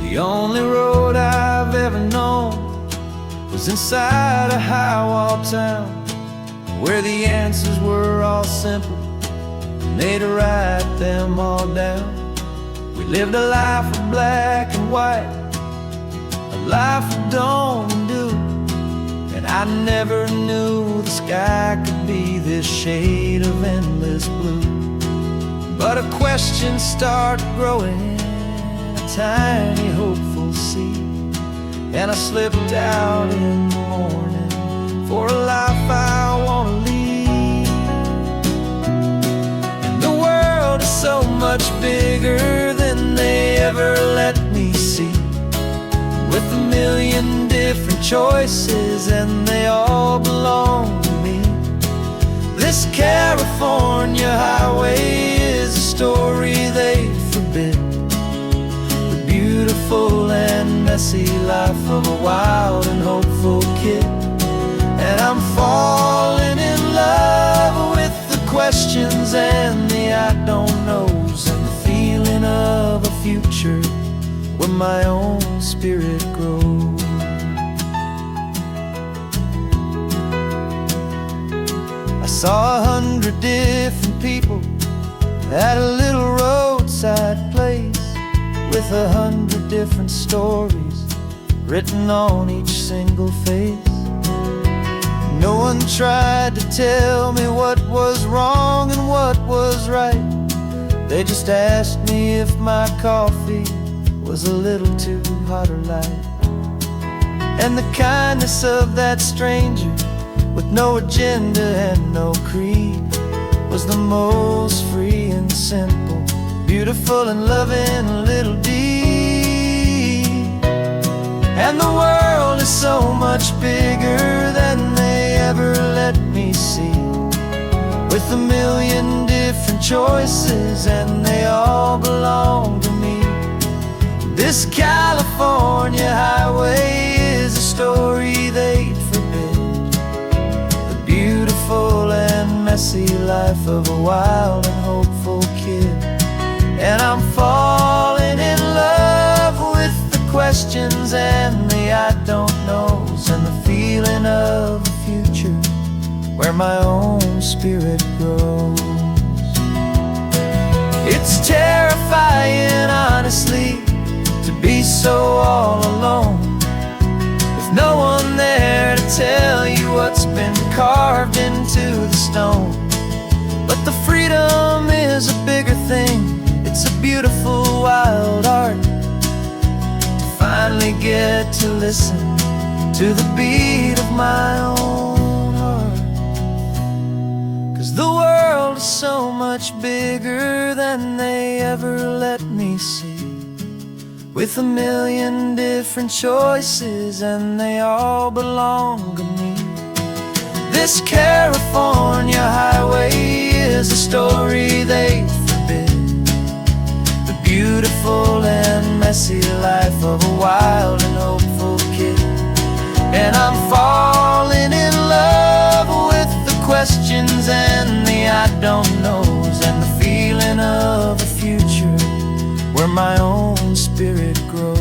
The only road I've ever known was inside a high-wall town, where the answers were all simple and they'd write them all down. We lived a life of black and white, a life of dawn and dew, and I never knew the sky could be this shade of endless blue. But a question started growing, a tiny hopeful seed, and I slipped out in the morning for a life I want to lead. And the world is so much bigger than they ever let me see, with a million different choices and they all belong to me. This California highway is a story they forbid, the beautiful and messy life of a wild and hopeful kid. And I'm falling in love with the questions and the I don't knows, and the feeling of a future where my own spirit grows. I saw 100 different people at a little roadside place, with 100 different stories written on each single face. No one tried to tell me what was wrong and what was right. They just asked me if my coffee was a little too hot or light. And the kindness of that stranger, with no agenda and no creed, was the most free and simple, beautiful and loving little deed. And the world is so much bigger than they ever let me see, with a million different choices and they all belong to me. This California highway is a story they'd forbid, the beautiful and messy life of a wild and hopeful kid. And I'm falling in love with the questions and the I don't knows, and the feeling of a future where my own spirit grows. It's terrifying, honestly, to be so all alone, with no one there to tell you what's been carved into the stone. But the freedom is a bigger thing, it's a beautiful wild art, to finally get to listen to the beat of my own heart. 'Cause the world is so much bigger than they ever let me see, with a million different choices and they all belong to me. This California highway is a story they forbid, the beautiful and messy life of a wild and hopeful kid. And I'm falling in love with the questions and the I don't knows, and the feeling of a future where my own spirit grows.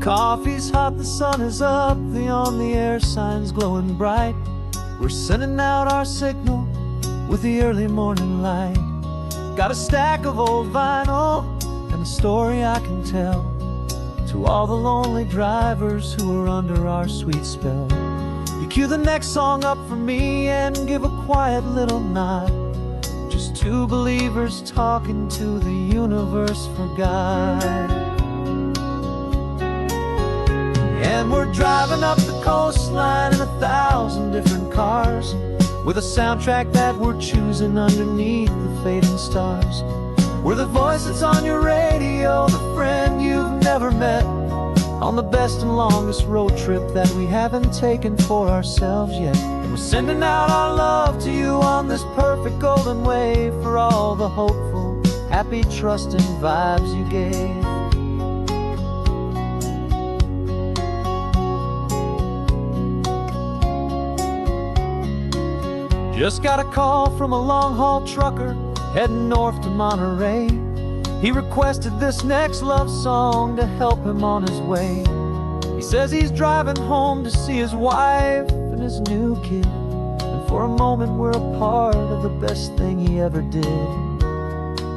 Coffee's hot, the sun is up, the on-the-air sign's glowing bright. We're sending out our signal with the early morning light. Got a stack of old vinyl and a story I can tell to all the lonely drivers who are under our sweet spell. You cue the next song up for me and give a quiet little nod. Just two believers talking to the universe for God. And we're driving up the coastline in 1,000 different cars, with a soundtrack that we're choosing underneath the fading stars. We're the voice that's on your radio, the friend you've never met, on the best and longest road trip that we haven't taken for ourselves yet. And we're sending out our love to you on this perfect golden wave, for all the hopeful, happy, trusting vibes you gave. Just got a call from a long-haul trucker heading north to Monterey. He requested this next love song to help him on his way. He says he's driving home to see his wife and his new kid, and for a moment we're a part of the best thing he ever did.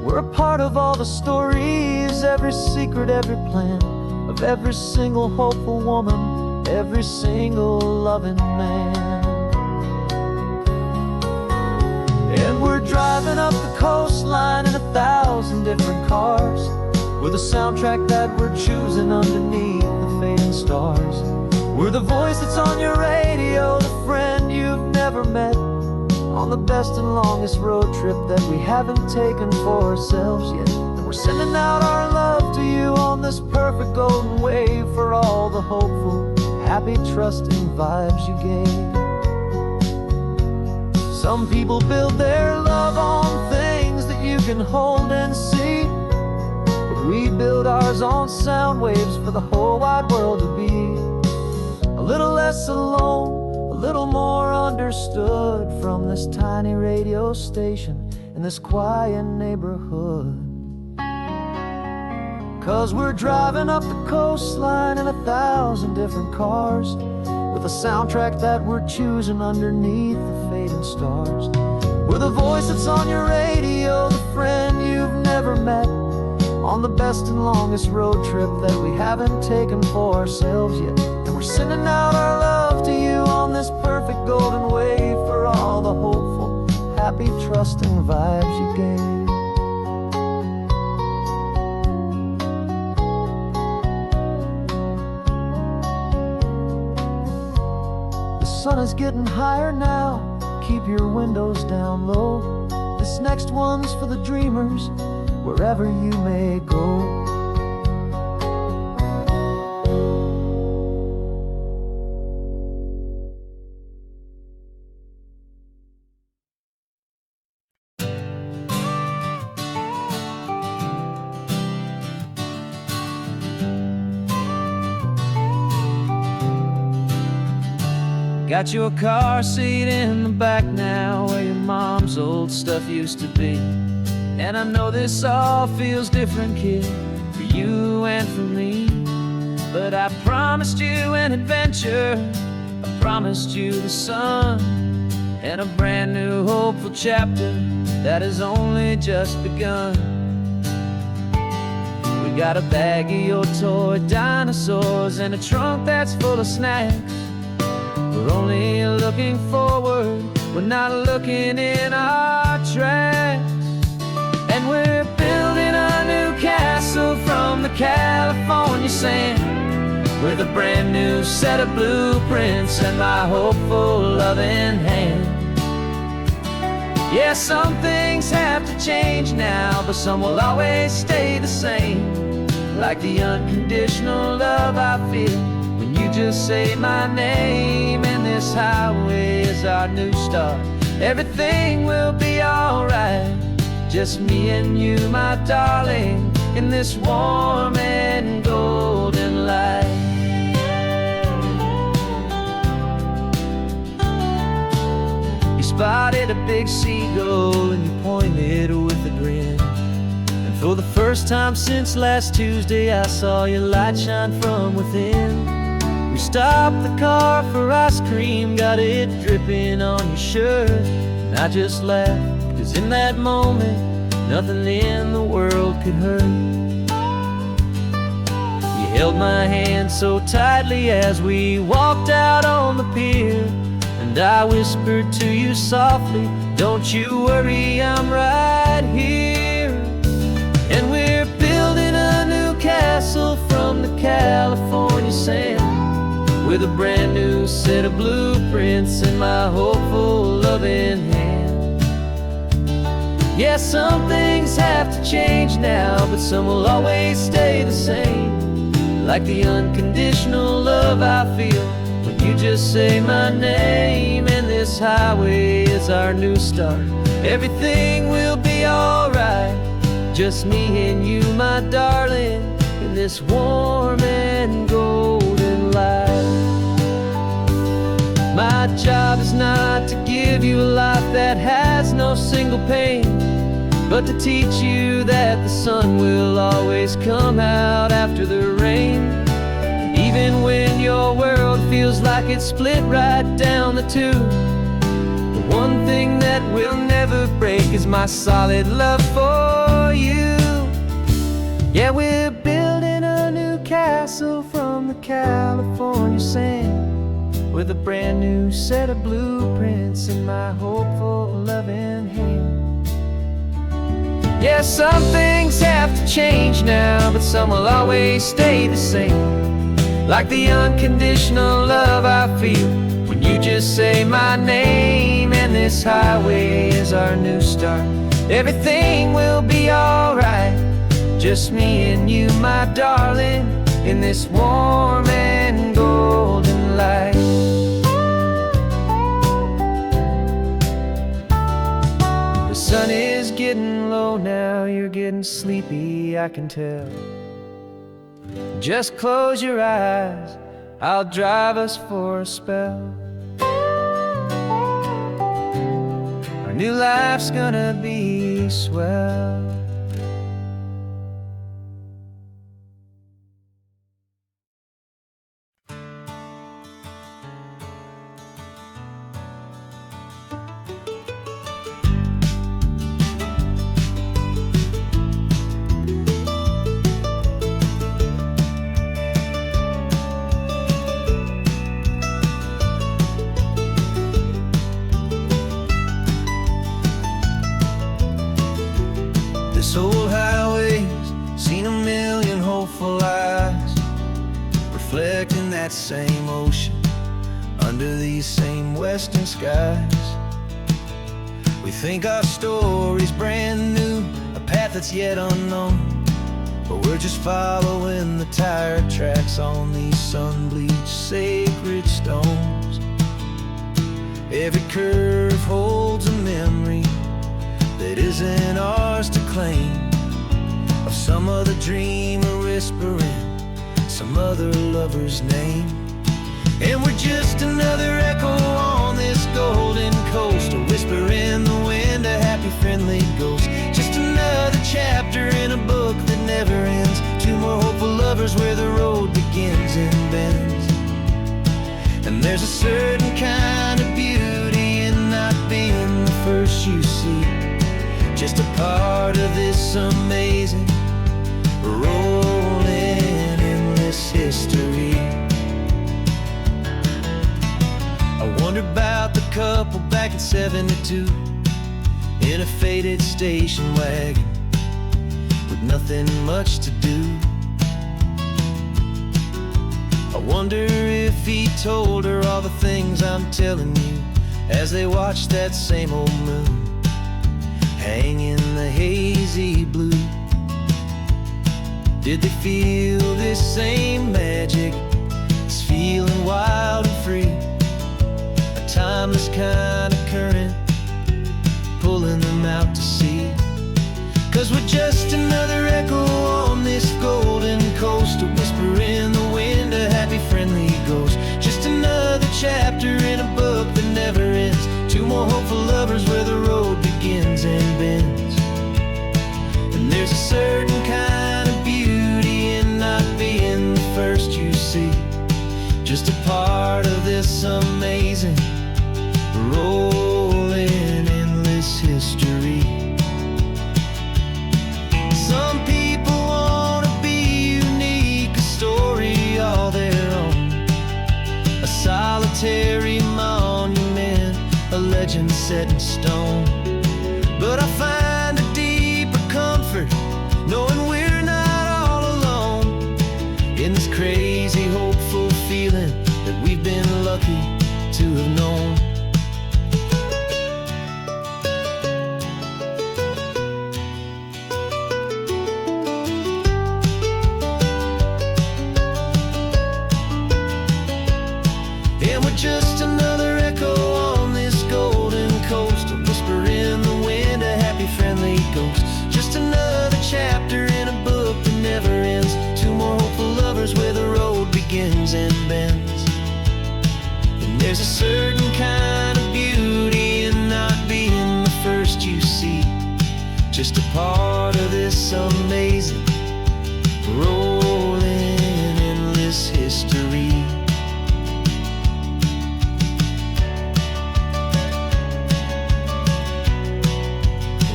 We're a part of all the stories, every secret, every plan, of every single hopeful woman, every single loving man. And we're driving up the coastline in 1,000 different cars, with a soundtrack that we're choosing underneath the fading stars. We're the voice that's on your radio, the friend you've never met, on the best and longest road trip that we haven't taken for ourselves yet. And we're sending out our love to you on this perfect golden wave, for all the hopeful, happy, trusting vibes you gave. Some people build their love on things that you can hold and see, but we build ours on sound waves for the whole wide world to be a little less alone, a little more understood, from this tiny radio station in this quiet neighborhood. 'Cause we're driving up the coastline in 1,000 different cars, with a soundtrack that we're choosing underneath the fading stars. We're the voice that's on your radio, the friend you've never met, on the best and longest road trip that we haven't taken for ourselves yet. And we're sending out our love to you on this perfect golden wave, for all the hopeful, happy, trusting vibes you gave. The sun is getting higher now, keep your windows down low. This next one's for the dreamers, wherever you may go. Got your car seat in the back now, where your mom's old stuff used to be. And I know this all feels different, kid, for you and for me. But I promised you an adventure, I promised you the sun, and a brand new hopeful chapter that has only just begun. We got a bag of your toy dinosaurs and a trunk that's full of snacks. We're only looking forward, we're not looking in our tracks. And we're building a new castle from the California sand, with a brand new set of blueprints and my hopeful loving hand. Yeah, some things have to change now, but some will always stay the same, like the unconditional love I feel when you just say my name. And this highway is our new start, everything will be alright. Just me and you, my darling, in this warm and golden light. You spotted a big seagull and you pointed with a grin. And for the first time since last Tuesday, I saw your light shine from within. We stopped the car for ice cream, got it dripping on your shirt. And I just laughed, 'cause in that moment, nothing in the world could hurt. We held my hand so tightly as we walked out on the pier, and I whispered to you softly, don't you worry, I'm right here. And we're building a new castle from the California sand, with a brand new set of blueprints in my hopeful, loving hand. Yeah, some things have to change now, but some will always stay the same, like the unconditional love I feel when you just say my name. And this highway is our new start. Everything will be alright, just me and you, my darling, in this warm and golden light. My job is not to give you a life that has no single pain, but to teach you that the sun will always come out after the rain. And even when your world feels like it's split right down the two, the one thing that will never break is my solid love for you. Yeah, we're building a new castle from the California sand, with a brand new set of blueprints in my hopeful, loving hand. Yeah, some things have to change now, but some will always stay the same, like the unconditional love I feel when you just say my name. And this highway is our new start. Everything will be alright, just me and you, my darling, in this warm and golden light. The sun is getting low now, you're getting sleepy, I can tell. Just close your eyes, I'll drive us for a spell. Our new life's gonna be swell. This old highway's seen a million hopeful eyes, reflecting that same ocean under these same western skies. We think our story's brand new, a path that's yet unknown, but we're just following the tire tracks on these sun-bleached sacred stones. Every curve holds a memory that isn't ours to claim, of some other dreamer whispering some other lover's name. And we're just another echo on this golden coast, a whisper in the wind, a happy friendly ghost. Just another chapter in a book that never ends, two more hopeful lovers where the road begins and bends. And there's a certain kind of beauty in not being the first you see, just a part of this amazing, rolling, endless history. I wonder about the couple back in '72, in a faded station wagon with nothing much to do. I wonder if he told her all the things I'm telling you, as they watched that same old moon hang in the hazy blue. Did they feel this same magic, this feeling wild and free, a timeless kind of current pulling them out to sea? 'Cause we're just another echo on this golden coast, a whisper in the wind, a happy friendly ghost. Just another chapter in a book that never ends, two more hopeful lovers where the road begins and bends. And there's a certain kind of beauty in not being the first you see, just a part of this amazing, rolling, endless history. Some people wanna be unique, a story legend set in stone. But I find a deeper comfort knowing we're not all alone in this crazy, hopeful feeling that we've been lucky to have known. And we're just another echo on this golden coast, a whisper in the wind, a happy, friendly ghost. Just another chapter in a book that never ends. Two more hopeful lovers where the road begins and bends. And there's a certain kind of beauty in not being the first you see, just a part of this amazing, rolling, endless history.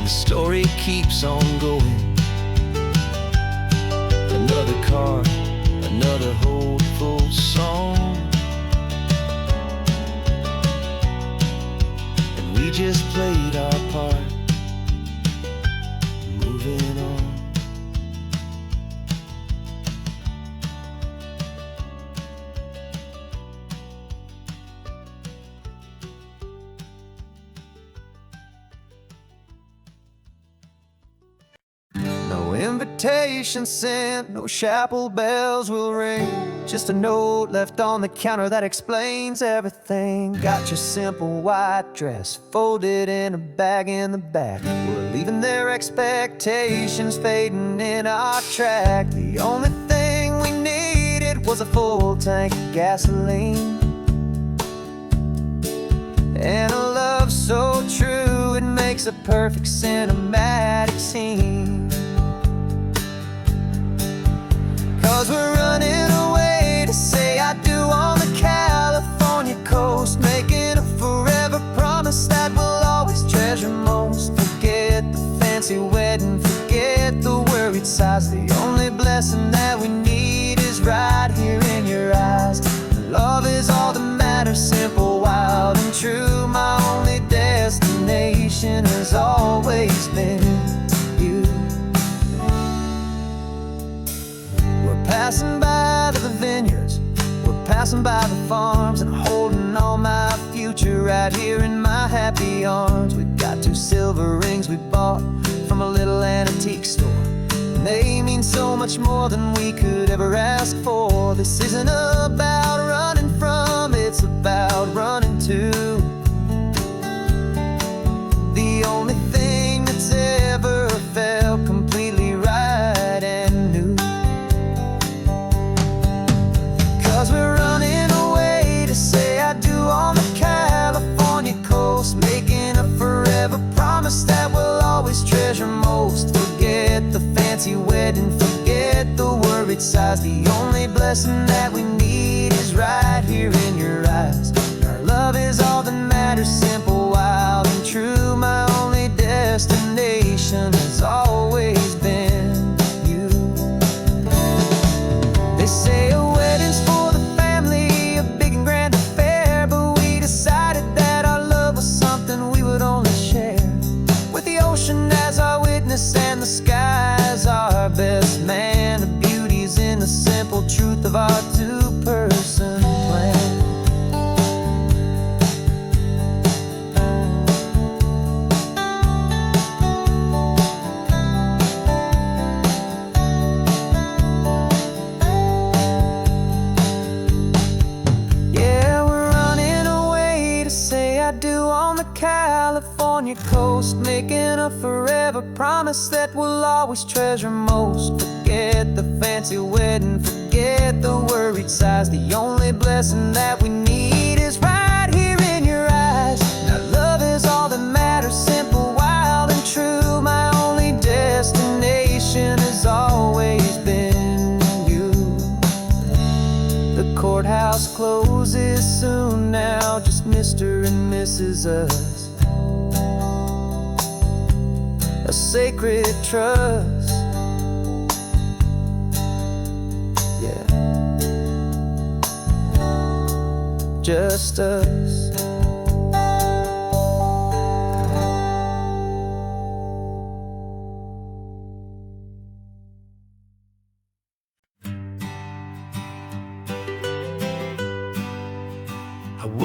Story keeps on going. Another card, another hopeful song, and we just played our part, moving on. No invitation sent, no chapel bells will ring, just a note left on the counter that explains everything. Got your simple white dress folded in a bag in the back. We're leaving their expectations fading in our track. The only thing we needed was a full tank of gasoline and a love so true it makes a perfect cinematic scene. 'Cause we're running away to say I do on the California coast, making a forever promise that we'll always treasure most. Forget the fancy wedding, forget the worried sighs. The only blessing that we need is right here in your eyes. Love is all that matters, simple, wild, and true. My only destination has always been you. We're passing by the vineyards, we're passing by the farms, and holding all my future right here in my happy arms. We've got 2 silver rings we bought from a little antique store, and they mean so much more than we could ever ask for. This isn't about running from, it's about running to the only thing that's ever felt completely right and new. 'Cause we're running away to say I do on the California coast, making a forever promise that we'll always treasure most. Forget the fancy wedding, forget the worried sighs. The only blessing that we need is right here in your eyes. Our love is all that matters, simple, wild, and true. My only destination has always been you. They say a wedding's for the family, a big and grand affair, but we decided that our love was something we would only share with the ocean as our witness and the sky as our best man. The beauty's in the simple truth of our 2-person plan. Yeah, we're running away to say I do on the California coast, making a forever promise that we'll always treasure most. Forget the fancy wedding, forget the worried sighs. The only blessing that we need is right here in your eyes. Now love is all that matters, simple, wild, and true. My only destination has always been you. The courthouse closes soon now, just Mr. and Mrs. Us, a sacred trust. Yeah, just us.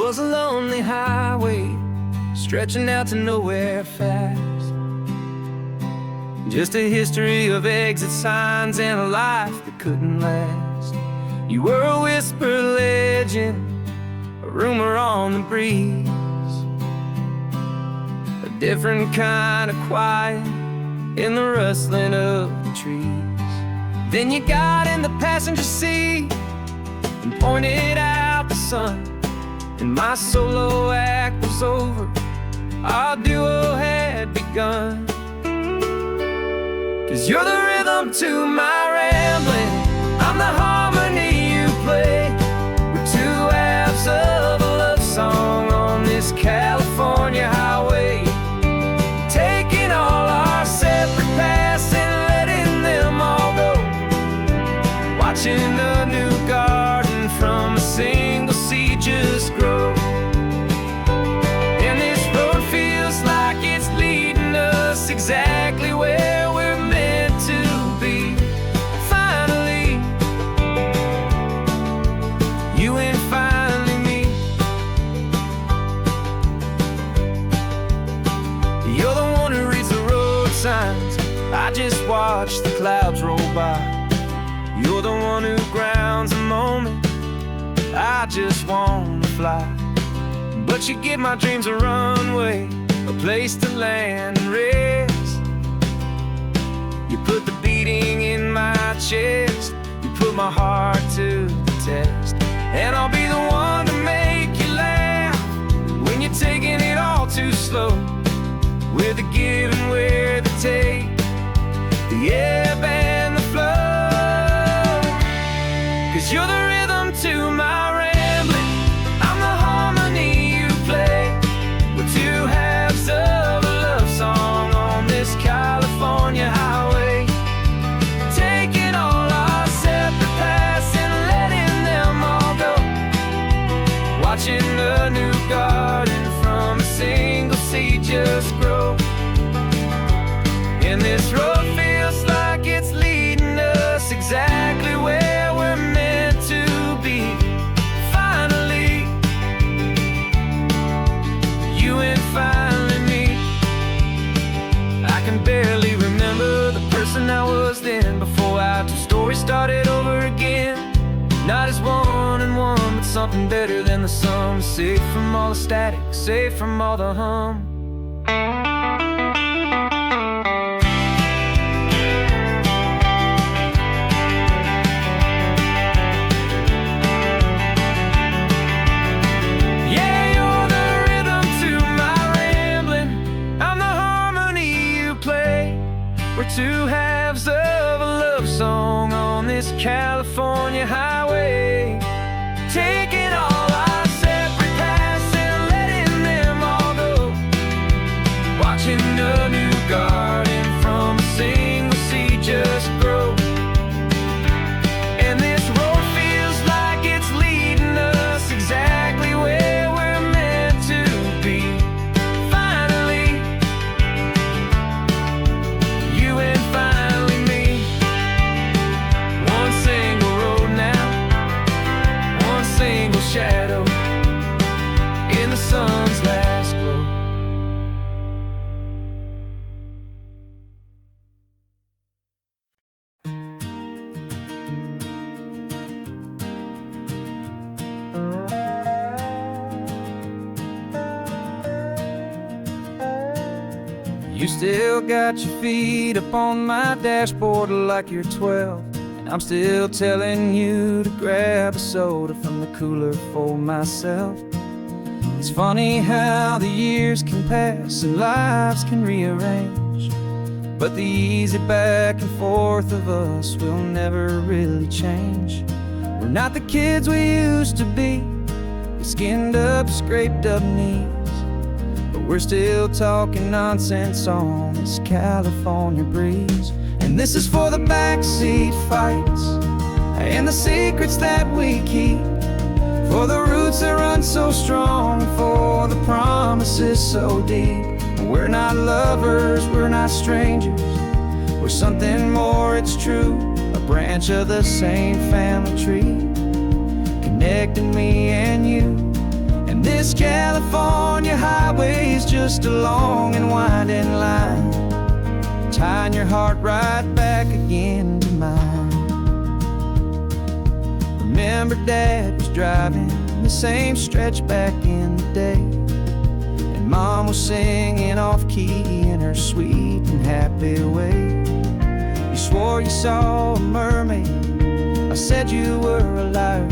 was a lonely highway stretching out to nowhere fast. Just a history of exit signs and a life that couldn't last. You were a whisper legend, a rumor on the breeze, a different kind of quiet in the rustling of the trees. Then you got in the passenger seat and pointed out the sun, and my solo act was over, our duo had begun. 'Cause you're the rhythm to my rambling, I'm the harmony you play. We're two halves of a love song on this California highway, taking all our separate paths and letting them all go, watching a new garden from a single seed just grow. And this road feels like it's leading us exactly where we're meant to be. Finally, you and finally me. You're the one who reads the road signs, I just watch the clouds roll by. You're the one who grounds the moment, I just wanna fly. But you give my dreams a runway, a place to land and rest. You put the beating in my chest, you put my heart to the test. And I'll be the one to make you laugh when you're taking it all too slow. We're the give and we're the take, the ebb and the flow. 'Cause you're the rhythm to my rambling, I'm the harmony you play. We're two halves of a love song on this California highway, taking all our separate paths and letting them all go, watching a new garden from a single seed just grow. And this road feels like it's leading us exactly where we're meant to be. Finally, you and finally me. I can barely remember the person I was then, before our two stories started over again. Not as one and one, but something better than the sum. Safe from all the static, safe from all the hum. We're two halves of a love song on this California highway, taking all our separate paths and letting them all go, watching a new garden from a single seed just grow. And this road feels like it's leading us exactly where we're meant to be. Finally, you and finally me. One single road now, one single shadow in the sun's last glow. You still got your feet up on my dashboard like you're 12, and I'm still telling you to grab a soda from the cooler for myself. It's funny how the years can pass and lives can rearrange, but the easy back and forth of us will never really change. We're not the kids we used to be, with skinned up, scraped up knees, but we're still talking nonsense on this California breeze. And this is for the backseat fights and the secrets that we keep, for the roots that run so strong, for the promises so deep. We're not lovers, we're not strangers, we're something more, it's true. A branch of the same family tree, connecting me and you. And And this California highway is just a long and winding line, tying your heart right back again to mine. Remember Dad was driving the same stretch back in the day, and Mom was singing off-key in her sweet and happy way. You swore you saw a mermaid, I said you were a liar,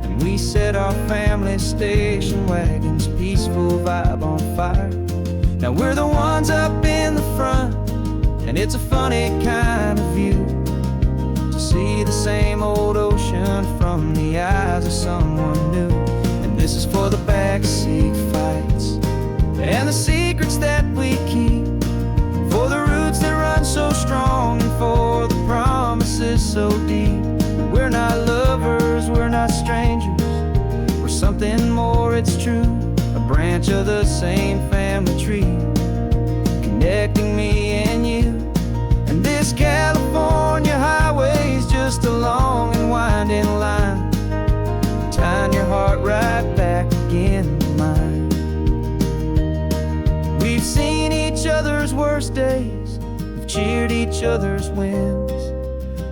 and we set our family station wagon's peaceful vibe on fire. Now we're the ones up in the front, and it's a funny kind of view to see the same old ocean from the eyes of someone new. And this is for the backseat fights and the secrets that we keep, for the roots that run so strong and for the promises so deep. We're not lovers, we're not strangers, we're something more, it's true. A branch of the same family tree, connecting me and you. And this California highway is just a long and winding line, tying your heart right back again to mine. We've seen each other's worst days, we've cheered each other's wins.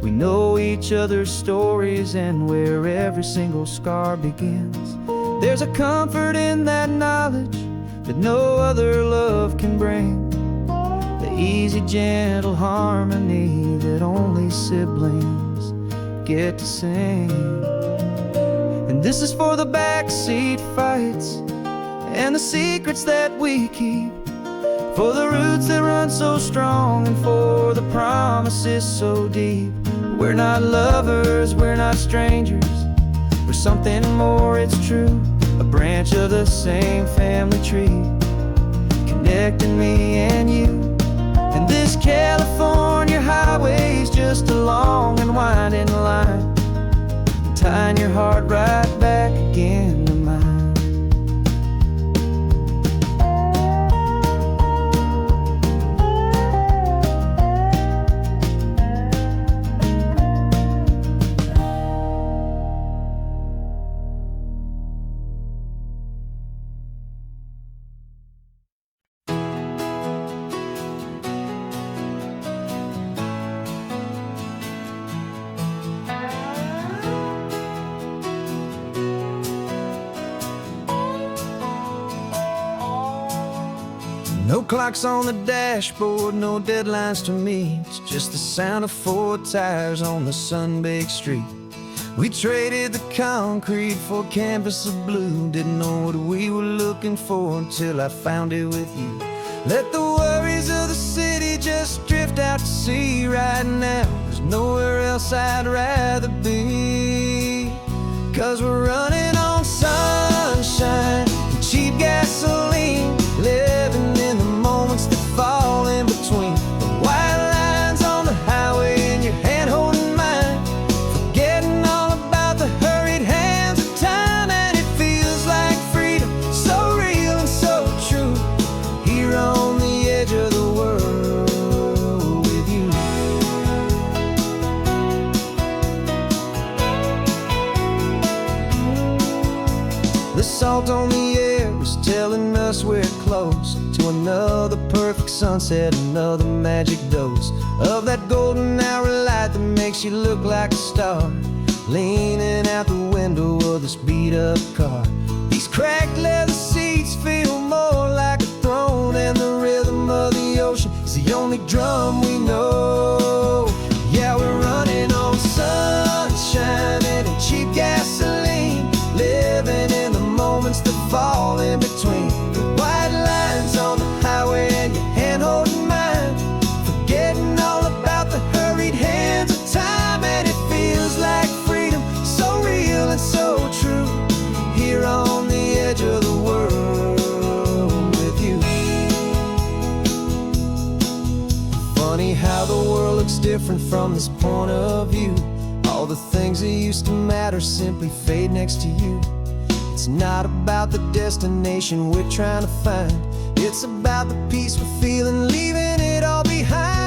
We know each other's stories and where every single scar begins. There's a comfort in that knowledge that no other love can bring, the easy, gentle harmony that only siblings get to sing. And this is for the backseat fights and the secrets that we keep, for the roots that run so strong and for the promises so deep. We're not lovers, we're not strangers, we're something more, it's true. A branch of the same family tree, connecting me and you. And this California highway is just a long and winding line, tying your heart right back again to mine. No clocks on the dashboard, no deadlines to meet, it's just the sound of 4 tires on the sun-baked street. We traded the concrete for a canvas of blue, didn't know what we were looking for until I found it with you. Let the worries of the city just drift out to sea right now, there's nowhere else I'd rather be. 'Cause we're running on sunshine and cheap gasoline, living in the moments that fall in between the white lines on the highway and your hand holding mine, forgetting all about the hurried hands of time. And it feels like freedom, so real and so true, here on the edge of the world with you. The salt on the air is telling us we're close to another perfect sunset, another magic dose of that golden hour light that makes you look like a star, leaning out the window of this beat-up car. These cracked leather seats feel more like a throne, and the rhythm of the ocean is the only drum we know. Yeah, we're running on sunshine and cheap gasoline, living in the moments that fall in between the white lines on the highway and your hand holding mine, forgetting all about the hurried hands of time. And it feels like freedom, so real and so true, here on the edge of the world with you. Funny how the world looks different from this point of view. All the things that used to matter simply fade next to you. It's not about the destination we're trying to find, it's about the peace we're feeling, leaving it all behind.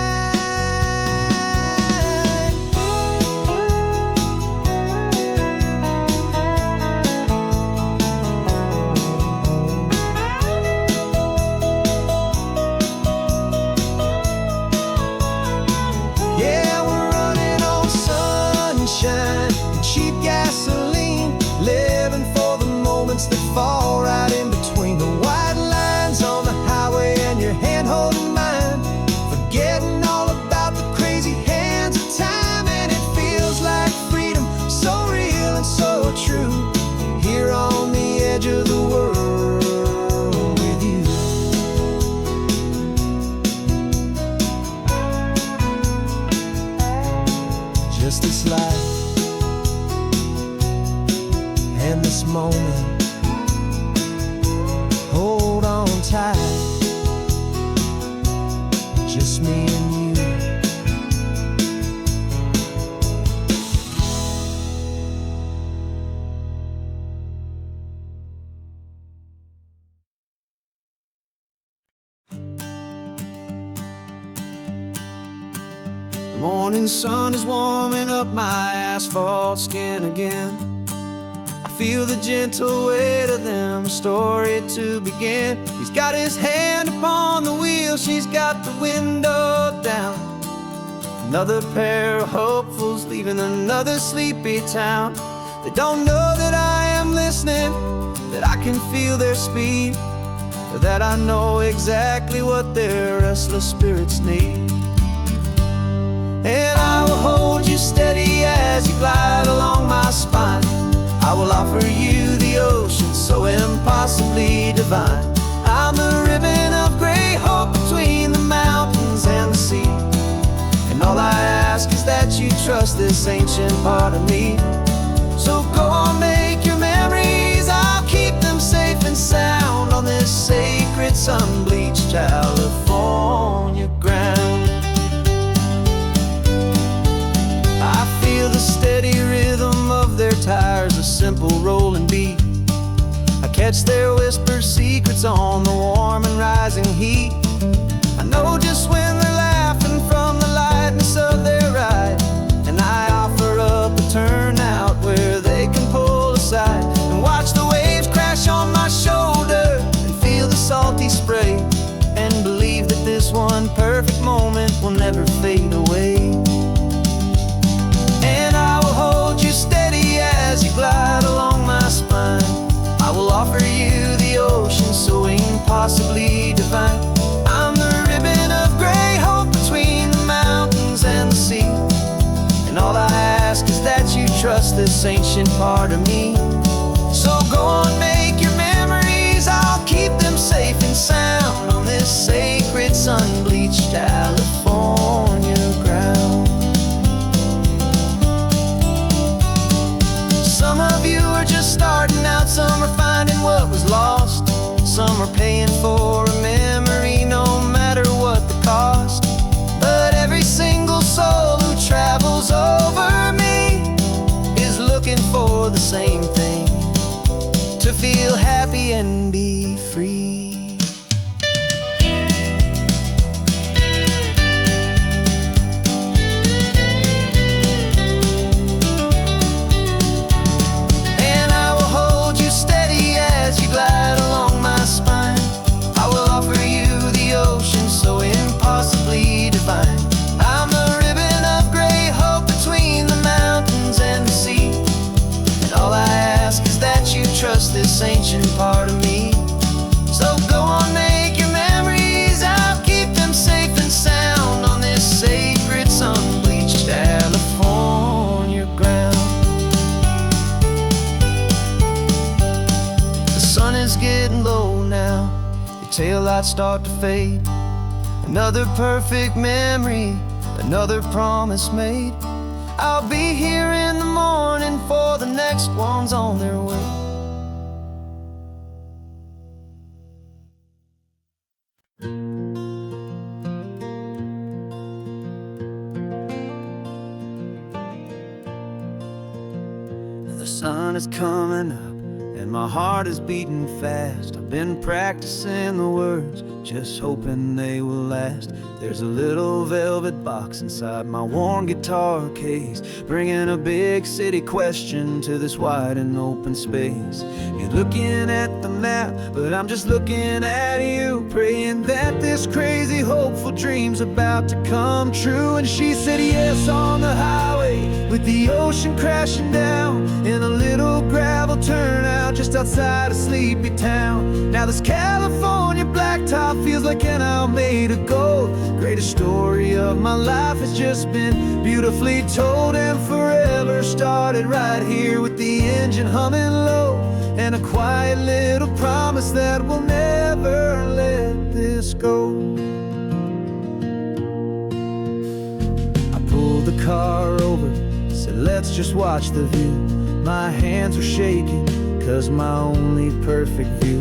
just this life and this moment. Hold on tight, just me and you. The morning sun is warming up my asphalt skin again. I feel the gentle weight of them, a story to begin. He's got his hand upon the wheel, she's got the window down. Another pair of hopefuls leaving another sleepy town. They don't know that I am listening, that I can feel their speed, or that I know exactly what their restless spirits need. And I will hold you steady as you glide along my spine. I will offer you the ocean so impossibly divine. I'm the ribbon of gray hope between the mountains and the sea. And all I ask is that you trust this ancient part of me. So go on, make your memories, I'll keep them safe and sound on this sacred sun-bleached California ground. I feel the steady rhythm of their tires, a simple rolling beat. I catch their whispered secrets on the warm and rising heat. I know just when they're laughing from the lightness of their ride, and I offer up a turnout where they can pull aside and watch the waves crash on my shoulder and feel the salty spray, and believe that this one perfect moment will never fade away. As you glide along my spine, I will offer you the ocean so impossibly divine. I'm the ribbon of gray hope between the mountains and the sea. And all I ask is that you trust this ancient part of me. So go on, make your memories, I'll keep them safe and sound on this sacred sun-bleached California ground. Some of you are just starting out, some are finding what was lost, some are paying for a memory no matter what the cost. But every single soul who travels over me is looking for the same thing, to feel happy and be free. Glide along my spine, I will offer you the ocean so impossibly divine. I'm the ribbon of gray hope between the mountains and the sea. And all I ask is that you trust this ancient part of me. So go on, make your memories, I'll keep them safe and sound on this sacred sun-bleached California ground. The sun is getting low now, your taillights start to fade. Another perfect memory, another promise made. I'll be here in the morning for the next ones on their way. The sun is coming up and my heart is beating fast. I've been practicing the words, just hoping they will last. There's a little velvet box inside my worn guitar case, bringing a big city question to this wide and open space. You're looking at the map, but I'm just looking at you, praying that this crazy hopeful dream's about to come true. And she said yes on the highway, with the ocean crashing down in a little gravel turnout just outside a sleepy town. Now this California blacktop feels like an isle made of gold. Greatest story of my life has just been beautifully told, and forever started right here with the engine humming low, and a quiet little promise that we'll never let this go. I pulled the car over, let's just watch the view. My hands were shaking, 'cause my only perfect view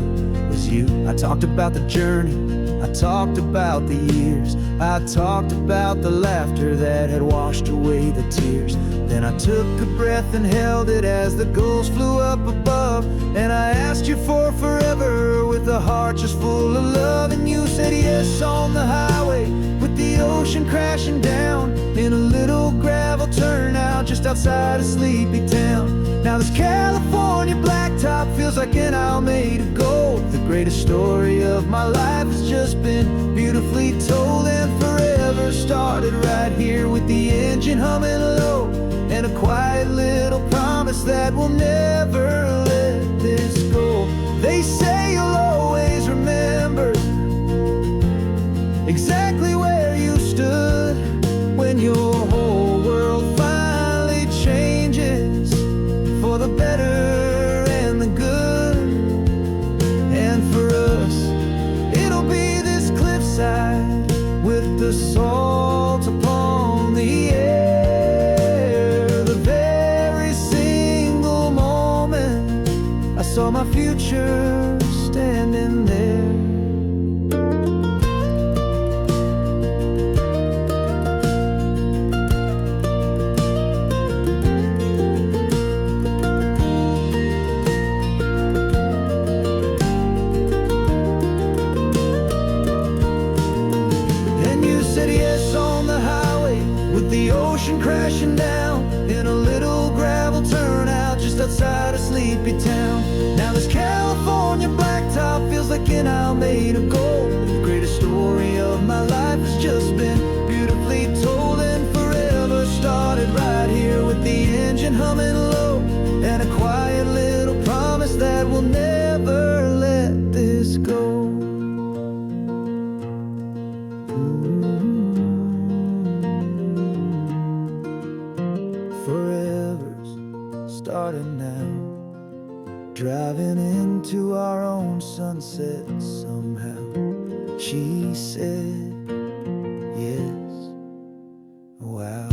was you. I talked about the journey, I talked about the years, I talked about the laughter that had washed away the tears. Then I took a breath and held it as the gulls flew up above. And I asked you for forever with a heart just full of love. And you said yes on the highway with the ocean crashing down in a little gravel turnout just outside of Sleepy Town. Now this California blacktop feels like an Isle made of gold. The greatest story of my life has just been beautifully told, and forever started right here with the engine humming low, and a quiet little promise that we'll never let this go. They say you'll always remember exactly where you stood when your whole world finally changes for the better and the good. And for us, it'll be this cliffside with the salt upon the air. The very single moment I saw my future standing there. The ocean crashing down in a little gravel turnout just outside of Sleepy Town. Now this California blacktop feels like an Isle made of gold. The greatest story of my life has just been beautifully told, and forever started right here with the engine humming low, and a quiet little promise that we'll never let this go. Forever's starting now, driving into our own sunset somehow. She said yes, wow.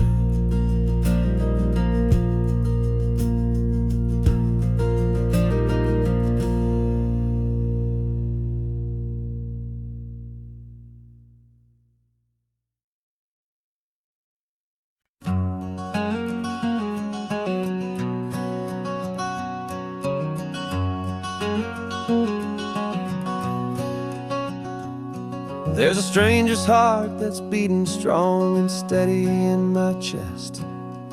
There's a stranger's heart that's beating strong and steady in my chest.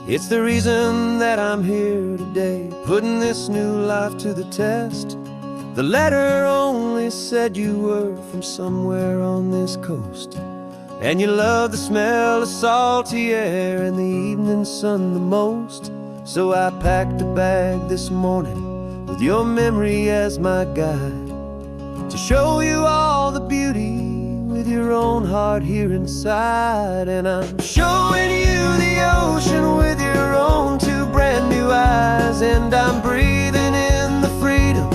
It's the reason that I'm here today, putting this new life to the test. The letter only said you were from somewhere on this coast, and you love the smell of salty air and the evening sun the most. So I packed a bag this morning with your memory as my guide, to show you all the beauty with your own heart here inside. And I'm showing you the ocean with your own two brand new eyes, and I'm breathing in the freedom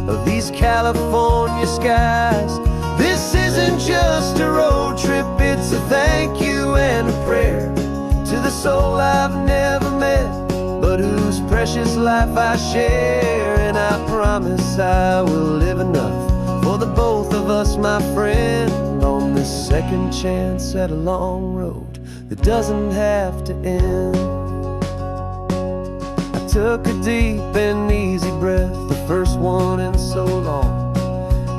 of these California skies. This isn't just a road trip, it's a thank you and a prayer to the soul I've never met, but whose precious life I share. And I promise I will live enough for the both of us, my friend, on this second chance at a long road that doesn't have to end. I took a deep and easy breath, the first one in so long,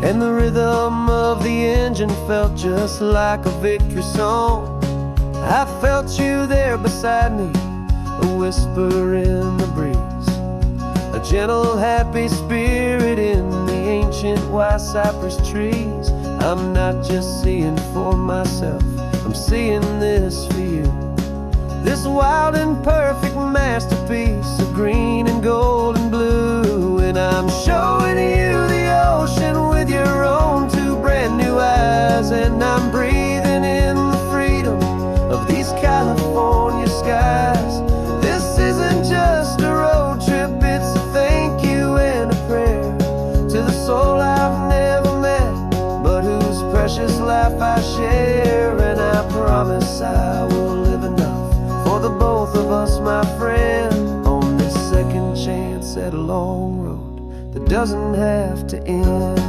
and the rhythm of the engine felt just like a victory song. I felt you there beside me, a whisper in the breeze, a gentle happy spirit in the ancient white cypress trees. I'm not just seeing for myself, I'm seeing this for you. This wild and perfect masterpiece of green and gold and blue. And I'm showing you the ocean with your own two brand new eyes, and I'm breathing in the freedom of these California skies. This isn't just a road trip, it's a thank you and a prayer to the soul I've never met, but whose precious life I share. And I promise I will live enough for for the both of us, my friend, on this second chance at a long road that doesn't have to end.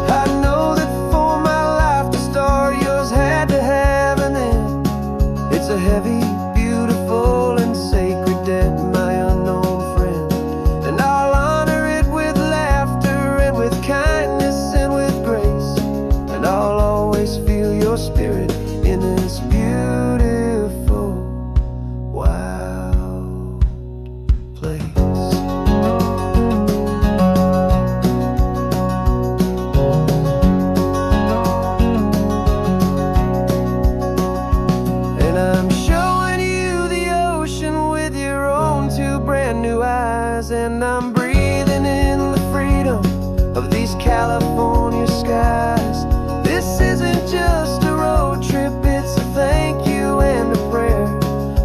I know that for my life to start, yours had to have an end. It's a heavy, beautiful, and sacred debt, my unknown friend, and I'll honor it with laughter and with kindness and with grace, and I'll always feel your spirit in this beautiful, wild place. And I'm showing you the ocean with your own two brand new eyes, and I'm breathing in the freedom of these California skies. This isn't just a road trip, it's a thank you and a prayer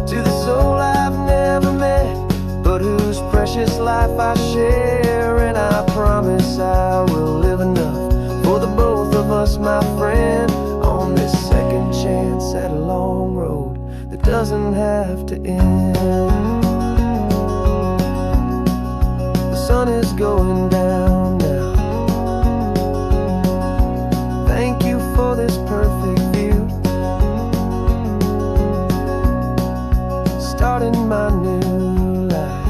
to the soul I've never met, but whose precious life I share. And I promise I will live enough for the both of us, my friend, on this second chance at a long road that doesn't have to end. The sun is going down now. Thank you for this perfect view, starting my new life,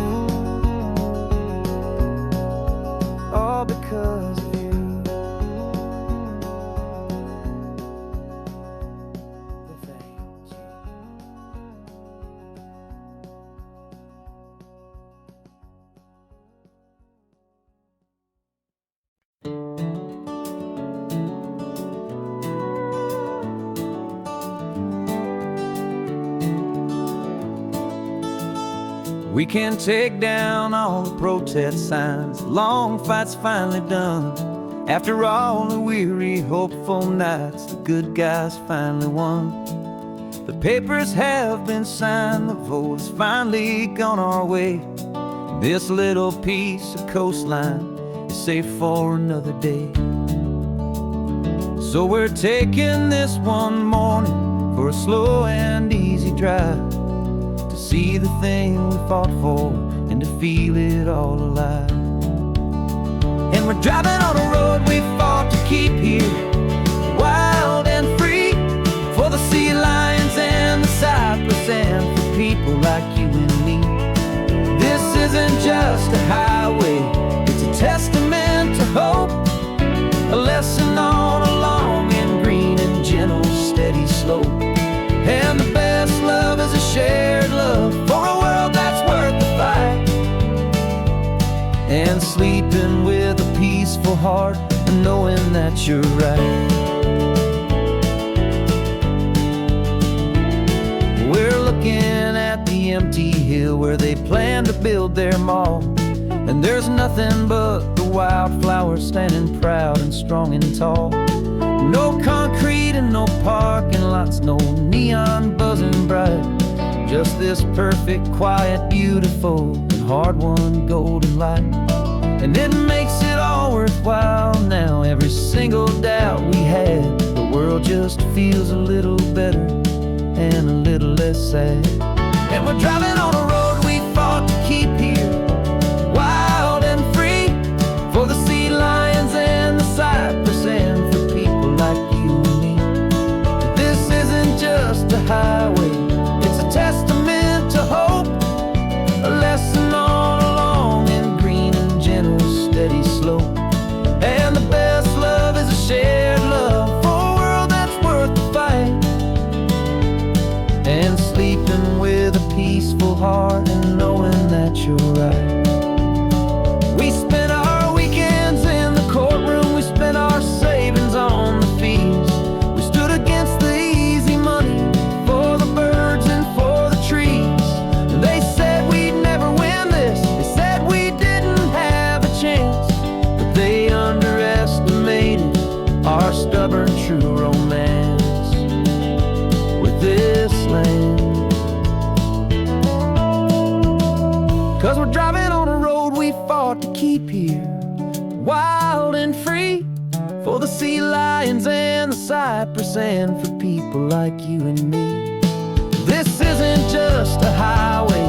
all because of you. Thank you. We can take down all the protest signs, the long fight's finally done. After all the weary, hopeful nights, the good guys finally won. The papers have been signed, the vote has finally gone our way. This little piece of coastline is safe for another day. So we're taking this one morning for a slow and easy drive, to see the thing we fought for and to feel it all alive. And we're driving on a road we fought to keep here, wild and free, for the sea lions and the cypress and for people like you and me. This isn't just a highway, it's a testament to hope, a lesson on a long and green and gentle steady slope. And the best love is a shared love for a world that's worth the fight, and sleeping with a peaceful heart and knowing that you're right. We're looking at the empty hill where they plan to build their mall, and there's nothing but the wildflowers standing proud and strong and tall. No concrete and no parking lots, no neon buzzing bright, just this perfect, quiet, beautiful, and hard-won golden light. And it makes it all worthwhile now, every single doubt we had. The world just feels a little better and a little less sad. And we're driving on a road we fought to keep here, wild and free, for the sea lions and the cypress and for people like you and me. This isn't just a highway, it's a testament to hope, a lesson on a long and green and gentle steady slope. And the best love is a shared love for a world that's worth the fight, and sleeping with a peaceful heart and knowing that you're right. We spent our weekends in the courtroom, we spent our savings on the fees. We stood against the easy money for the birds and for the trees. They said we'd never win this, they said we didn't have a chance, but they underestimated our stubborn true romance with this land. 'Cause we're driving on a road we fought to keep here, wild and free, for the sea lions and the cypress and for people like you and me. This This isn't just a highway,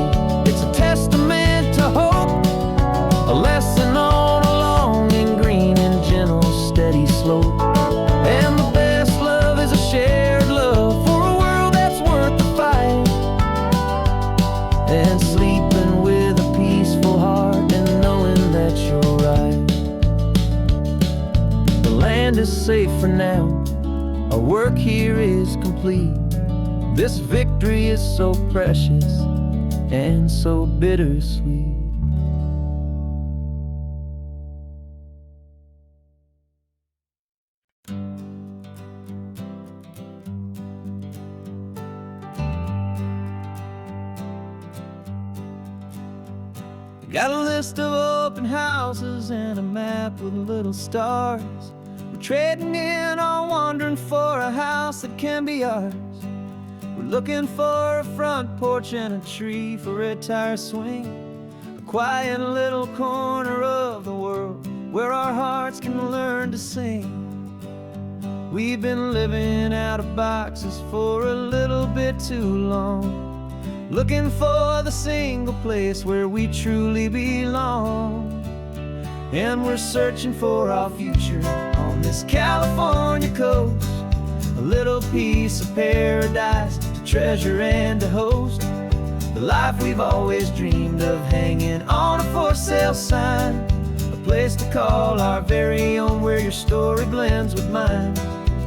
it's a testament to hope, a lesson on a long and green and gentle, steady slope. And the best love is a shared love for a world that's worth the fight, and sleeping with a peaceful heart and knowing that you're right. The land is safe for now, our work here is complete. This victory is so precious and so bittersweet. Got a list of open houses and a map with little stars. We're trading in on wandering for a house that can be ours. We're looking for a front porch and a tree for a tire swing, a quiet little corner of the world where our hearts can learn to sing. We've been living out of boxes for a little bit too long, looking for the single place where we truly belong. And we're searching for our future on this California coast, a little piece of paradise to treasure and to host, the life we've always dreamed of hanging on a for sale sign, a place to call our very own where your story blends with mine.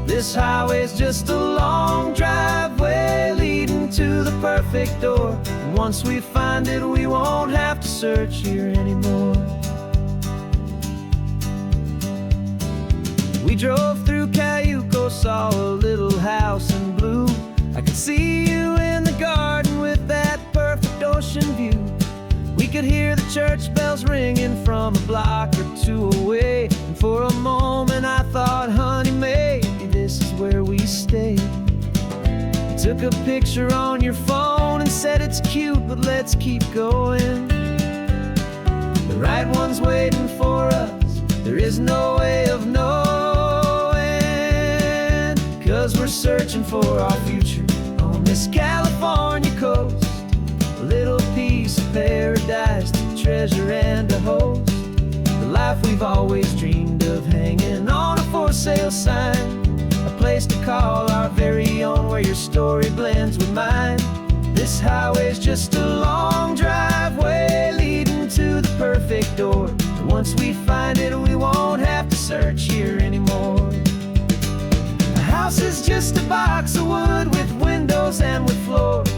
This highway's just a long driveway leading to the perfect door, and once we find it we won't have to search here anymore. We drove through Cayuco, saw a little house in blue. I could see you in the garden with that perfect ocean view. We could hear the church bells ringing from a block or two away, and for a moment I thought, honey, maybe this is where we stay. You took a picture on your phone and said it's cute, but let's keep going. The right one's waiting for us, there is no way of knowing, 'cause we're searching for our future on this California coast, a little piece of paradise to treasure and to host, the life we've always dreamed of hanging on a for sale sign, a place to call our very own where your story blends with mine. This highway's just a long driveway leading to the perfect door, and once we find it we won't have to search here anymore. A house is just a box of wood with windows and with floors,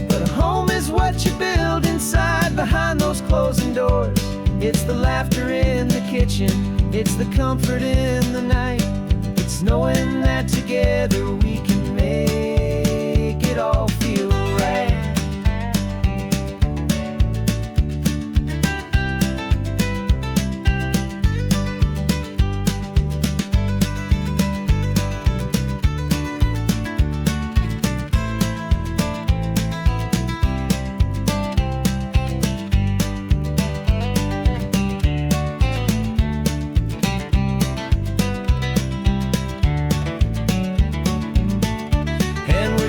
but a home is what you build inside behind those closing doors. It's the laughter in the kitchen, it's the comfort in the night, it's knowing that together we can make it all feel right.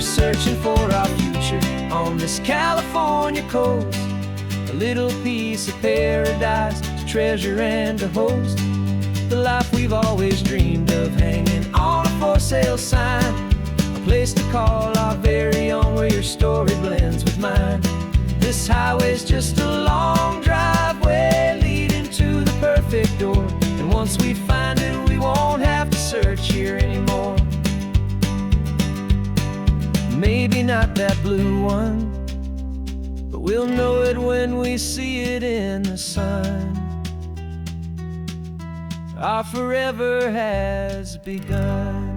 Searching for our future on this California coast, a little piece of paradise to treasure and to host, the life we've always dreamed of hanging on a for sale sign, a place to call our very own where your story blends with mine. This highway's just a long driveway leading to the perfect door, and once we find it we won't have to search here anymore. Maybe not that blue one, but we'll know it when we see it in the sun. Our forever has begun.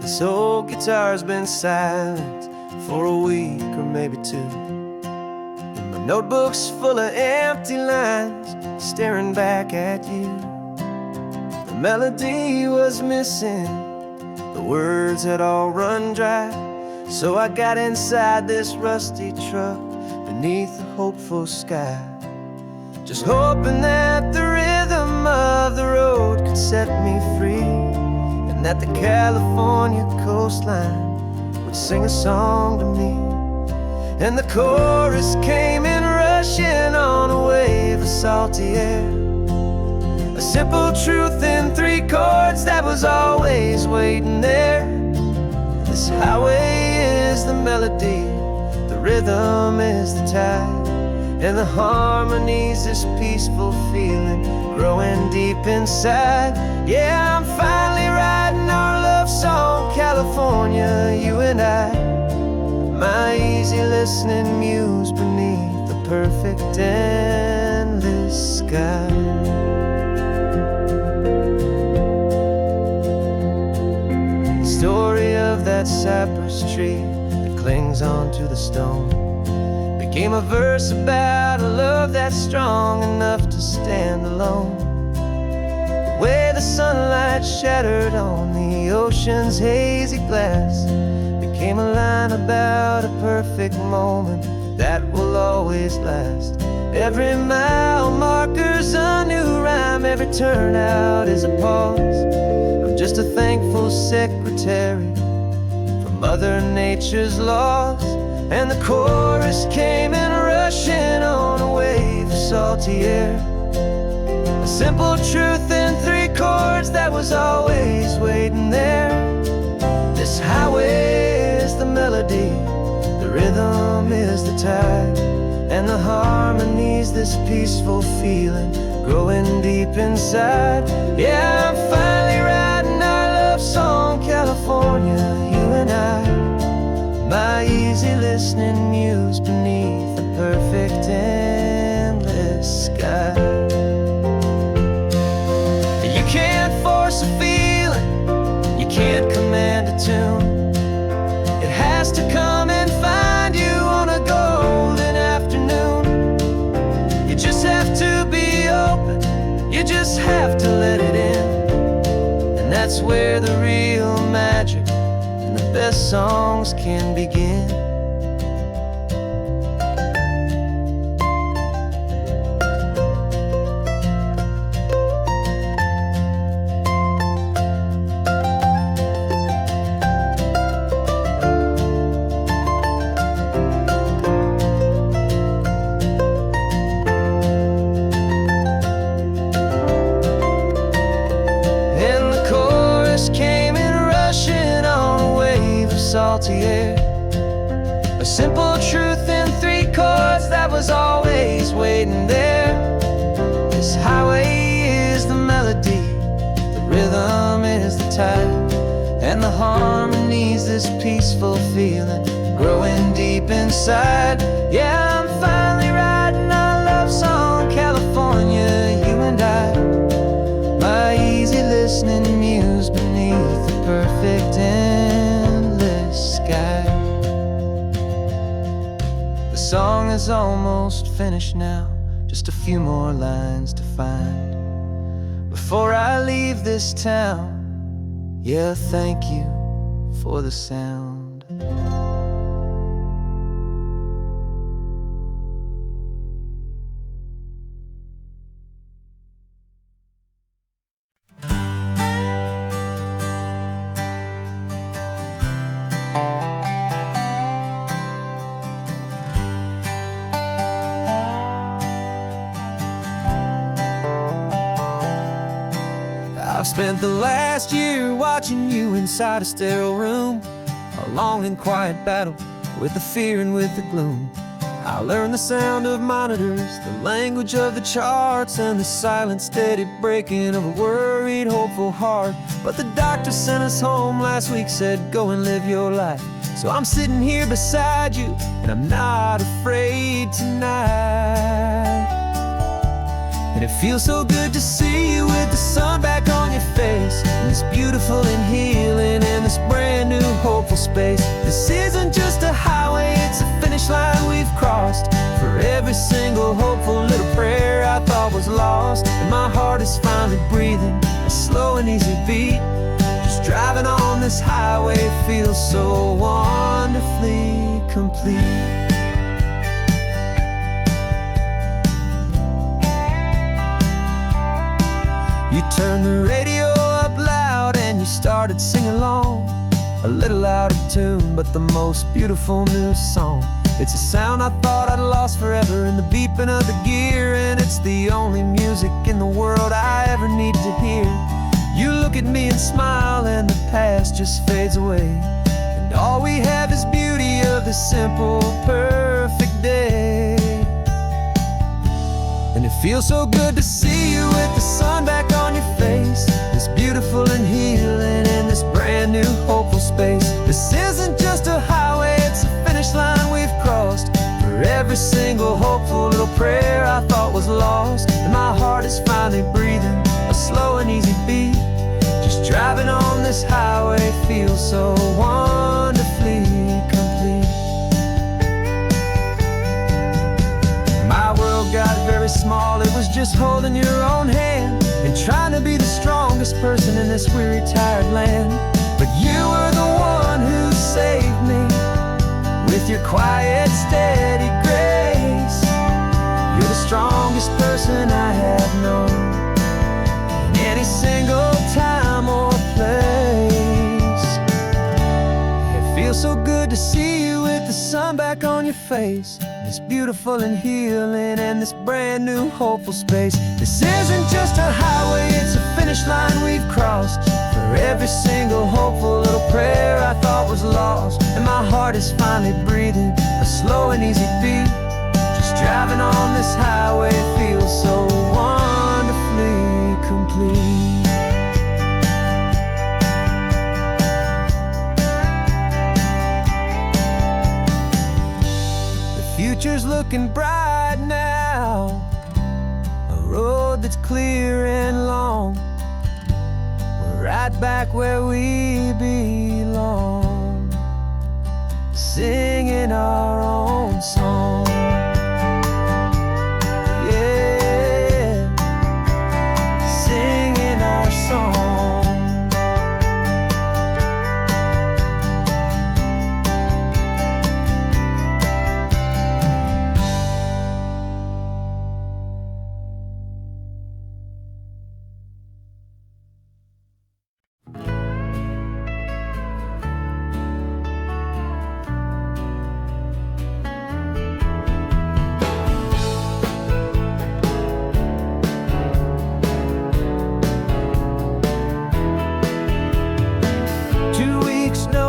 This old guitar's been silent for a week or maybe two, and my notebook's full of empty lines staring back at you. The melody was missing, The words had all run dry, so I got inside this rusty truck beneath the hopeful sky, just hoping that the rhythm of the road could set me free, and that the California coastline would sing a song to me. And the chorus came in rushing on a wave of salty air, a simple truth in 3 chords that was always waiting there. This highway is the melody, the rhythm is the tide, and the harmony's this peaceful feeling growing deep inside. Yeah, I'm finally writing our love song, California, you and I. My easy listening muse beneath the perfect endless sky. The story of that cypress tree that clings onto the stone became a verse about a love that's strong enough to stand alone. The way the sunlight shattered on the ocean's hazy glass became a line about a perfect moment that will always last. Every mile marker's a new rhyme, every turnout is a pause. I'm just a thankful secretary for Mother Nature's laws. And the chorus came in rushing on a wave of salty air, a simple truth in 3 chords that was always waiting there. This highway is the melody, the rhythm is the tide, and the harmony's this peaceful feeling growing deep inside. Yeah, I'm finally writing our love song, California, you and I. My easy listening muse beneath the perfect endless sky. You can't force a feeling, you can't command a tune. It has to come and find you on a golden afternoon. You just have to be open, you just have to let it in. And that's where the real magic and the best songs can begin. Salty air, a simple truth in 3 chords that was always waiting there. This highway is the melody, the rhythm is the tide, and the harmony's this peaceful feeling growing deep inside. Yeah, I'm finally writing our love song, California, you and I. My easy listening muse beneath the perfect endless sky. The song is almost finished now, just a few more lines to find before I leave this town. Yeah, thank you for the sound. I've spent the last year watching you inside a sterile room, a long and quiet battle with the fear and with the gloom. I learned the sound of monitors, the language of the charts, and the silent, steady breaking of a worried, hopeful heart. But the doctor sent us home last week, said, go and live your life. So I'm sitting here beside you, and I'm not afraid tonight. And it feels so good to see you with the sun back on your face, and this beautiful and healing in this brand new hopeful space. This isn't just a highway, it's a finish line we've crossed. For every single hopeful little prayer I thought was lost, and my heart is finally breathing a slow and easy beat, just driving on this highway feels so wonderfully complete. You turned the radio up loud and you started singing along, a little out of tune, but the most beautiful new song. It's a sound I thought I'd lost forever in the beeping of the gear, and it's the only music in the world I ever need to hear. You look at me and smile, and the past just fades away, and all we have is beauty of this simple, perfect day. And it feels so good to see you with the sun back on your face, this beautiful and healing in this brand new hopeful space. This isn't just a highway, it's a finish line we've crossed. For every single hopeful little prayer I thought was lost, and my heart is finally breathing a slow and easy beat. Just driving on this highway feels so wonderfully complete. My world got very small, it was just holding your own hand and trying to be the strongest person in this weary, tired land. But you were the one who saved me with your quiet, steady grace. You're the strongest person I have known in any single time or place. It feels so good to see you with the sun back on your face, this beautiful and healing and this brand new hopeful space. This isn't just a highway, it's a finish line we've crossed. For every single hopeful little prayer I thought was lost, and my heart is finally breathing a slow and easy beat. Just driving on this highway feels so wonderfully complete. Future's looking bright now, a road that's clear and long. We're right back where we belong, singing our own song. Yeah, singing our song.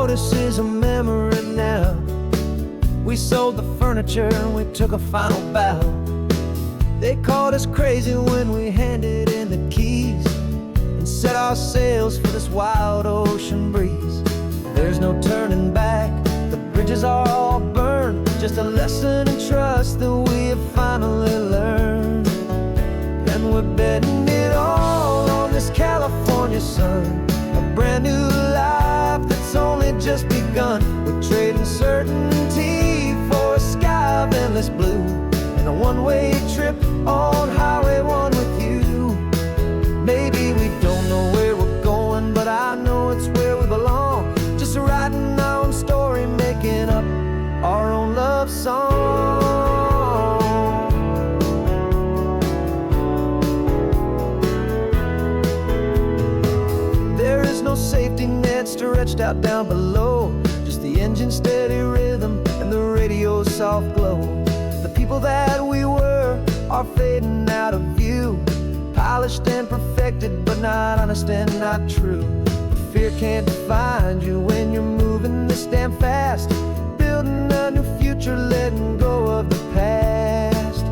This is a memory now. We sold the furniture and we took a final bow. They called us crazy when we handed in the keys and set our sails for this wild ocean breeze. There's no turning back, the bridges are all burned, just a lesson in trust that we have finally learned. And we're betting it all on this California sun, a brand new life that's only just begun. We're trading certainty for a sky of endless blue, and a one-way trip on Highway 1 with you. Maybe we don't know where we're going, but I know it's where we belong. Just writing our own story, making up our own love song. There is no safety net stretched out down below, just the engine's steady rhythm and the radio's soft glow. The people that we were are fading out of view, polished and perfected, but not honest and not true. Fear can't define you when you're moving this damn fast, building a new future, letting go of the past.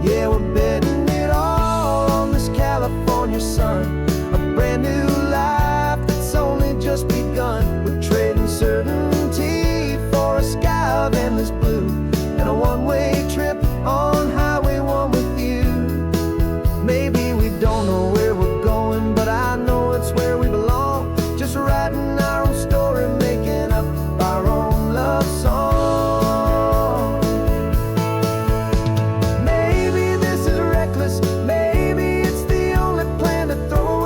Yeah, we're betting it all on this California sun, a brand new life that's only just begun. We're trading certainty for a sky of endless blue, and a one-way trip on Highway 1 with you. Maybe we don't know where we're going, but I know it's where we belong. Just writing our own story, making up our own love song. Maybe this is reckless, maybe it's the only plan to throw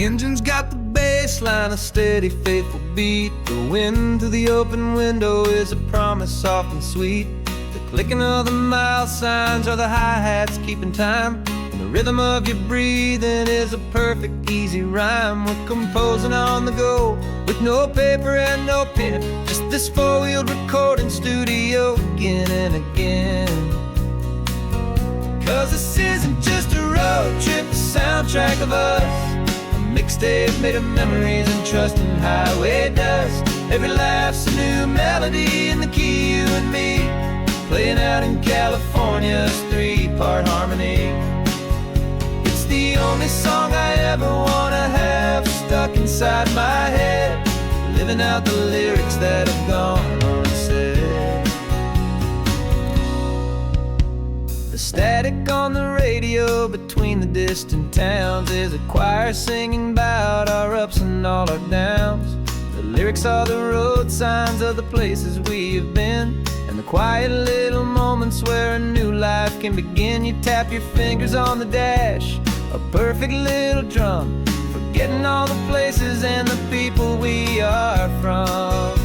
engine's got the bass line, a steady, faithful beat. The wind through the open window is a promise soft and sweet. The clicking of the mile signs are the hi-hats keeping time. And the rhythm of your breathing is a perfect, easy rhyme. We're composing on the go with no paper and no pen, just this four-wheeled recording studio again and again. 'Cause this isn't just a road trip, the soundtrack of us. Mixtape made of memories and trust in highway dust. Every laugh's a new melody in the key, you and me, playing out in California's three-part harmony. It's the only song I ever wanna have stuck inside my head, living out the lyrics that have gone unsaid. The static on the radio between the distant towns is a choir singing about our ups and all our downs. The lyrics are the road signs of the places we have been, and the quiet little moments where a new life can begin. You tap your fingers on the dash, a perfect little drum, forgetting all the places and the people we are from.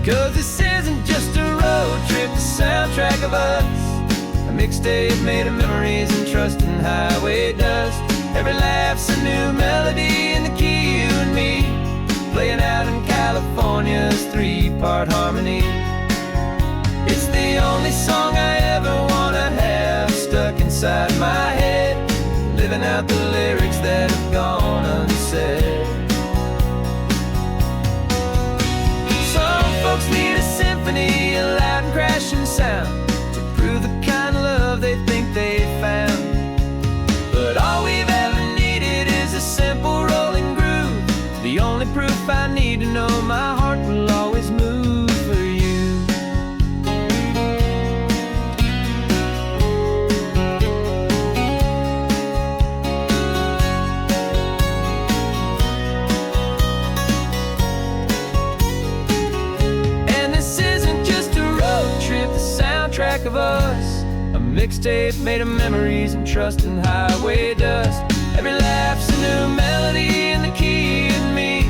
'Cause this isn't just a road trip, the soundtrack of us. A mixtape made of memories and trust in highway dust. Every laugh's a new melody in the key, you and me, playing out in California's three-part harmony. It's the only song I ever wanna have stuck inside my head, living out the lyrics that have gone unsaid. Some folks need a symphony, a loud and crashing sound, to prove the kind of love they think they found. But all we've ever needed is a simple rolling groove, the only proof I need to know my heart will always move for you. And this isn't just a road trip, the soundtrack of us. A mixtape made of memories and trust in highway dust. Every laugh's a new melody in the key and me,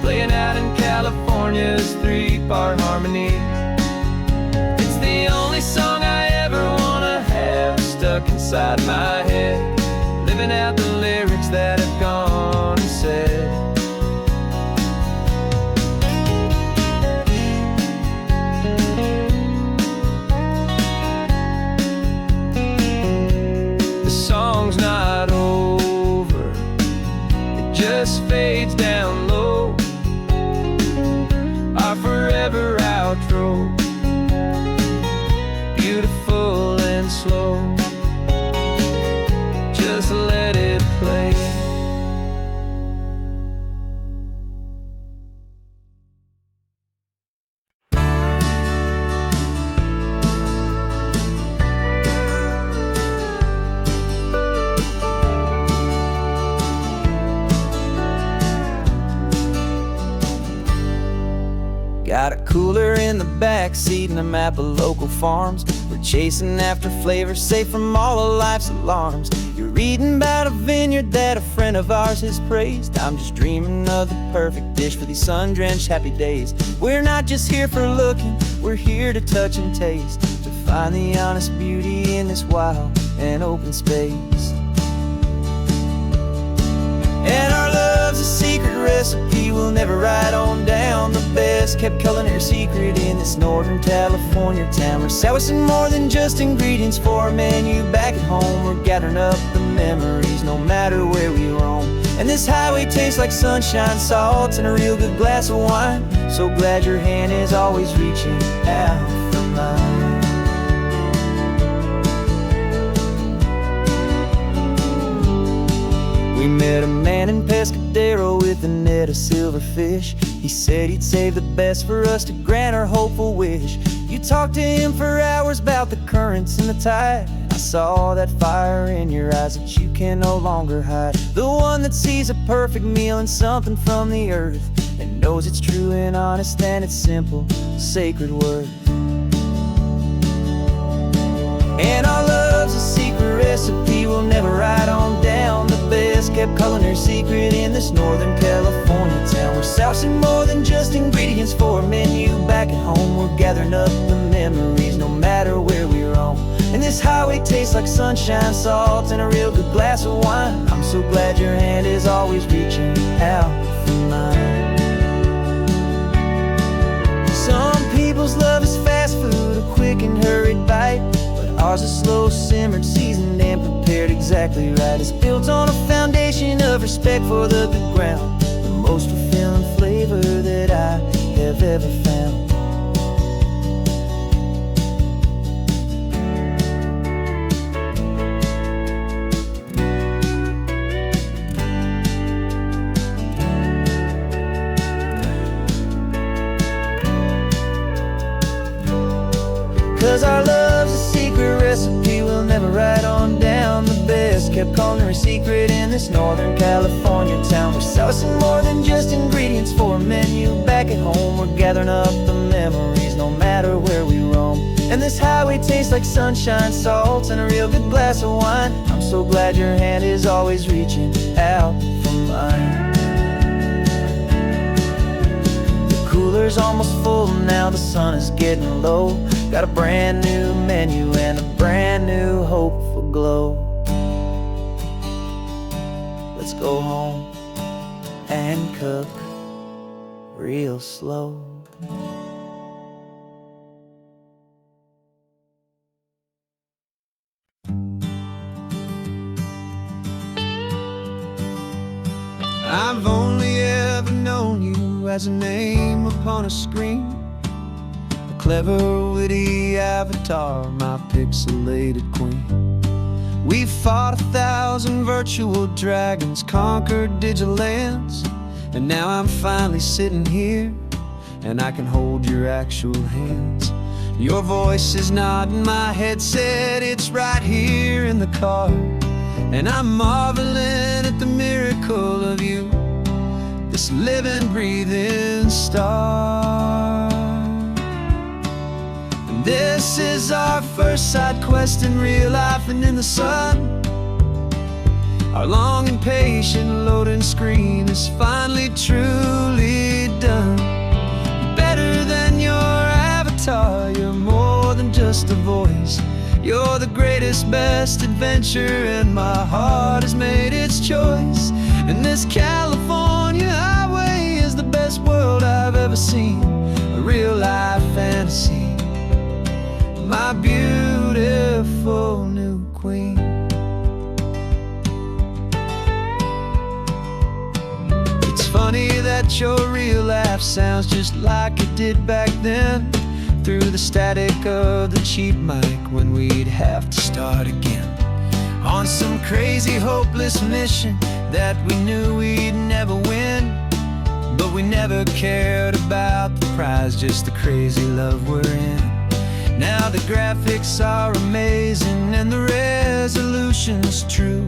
playing out in California's three-part harmony. It's the only song I ever wanna have stuck inside my head, living out the lyrics that have gone unsaid. Song's not over, it just fades down low, our forever outro, beautiful and slow, just let it play. Got a cooler in the back seat and a map of local farms. We're chasing after flavors safe from all of life's alarms. You're reading about a vineyard that a friend of ours has praised. I'm just dreaming of the perfect dish for these sun-drenched happy days. We're not just here for looking, we're here to touch and taste, to find the honest beauty in this wild and open space. And our love's a secret recipe we'll never write on down. The best kept culinary secret in this Northern California town. We're sourcing more than just ingredients for a menu back at home. We're gathering up the memories no matter where we roam. And this highway tastes like sunshine, salt, and a real good glass of wine. So glad your hand is always reaching out for mine. We met a man in Pescadero with a net of silverfish. He said he'd save the best for us to grant our hopeful wish. You talked to him for hours about the currents and the tide. I saw that fire in your eyes that you can no longer hide. The one that sees a perfect meal in something from the earth, and knows it's true and honest and it's simple, sacred worth. And our love's a secret recipe we'll never write on down. The best kept kept culinary secret in this Northern California town. We're sourcing more than just ingredients for a menu. Back at home, we're gathering up the memories, no matter where we roam. And this highway tastes like sunshine, salt, and a real good glass of wine. I'm so glad your hand is always reaching out for mine. Some people's love is fast food, a quick and hurried bite, but ours is slow, simmered, seasoned, and prepared exactly right. It's built on a foundation of respect for the good ground, the most fulfilling flavor that I have ever found. 'Cause our love's a secret recipe we'll never write on down. The best kept culinary secret in this Northern California town. We're sourcing more than just ingredients for a menu. Back at home, we're gathering up the memories, no matter where we roam. And this highway tastes like sunshine, salt, and a real good glass of wine. I'm so glad your hand is always reaching out for mine. The cooler's almost full now, the sun is getting low. Got a brand new menu and a brand new hope for glow. Let's go home and cook real slow. I've only ever known you as a name upon a screen, a clever, witty avatar, my pixelated queen. We fought 1,000 virtual dragons, conquered digital lands, and now I'm finally sitting here, and I can hold your actual hands. Your voice is not in my headset, it's right here in the car, and I'm marveling at the miracle of you, this living, breathing star. And this is our first side quest in real life and in the sun. Our long and patient loading screen is finally truly done. Better than your avatar, you're more than just a voice. You're the greatest, best adventure, and my heart has made its choice. And this California highway is the best world I've ever seen, a real life fantasy, my beautiful new queen. It's funny that your real life sounds just like it did back then, through the static of the cheap mic when we'd have to start again, on some crazy hopeless mission that we knew we'd never win. But we never cared about the prize, just the crazy love we're in. Now the graphics are amazing and the resolution's true,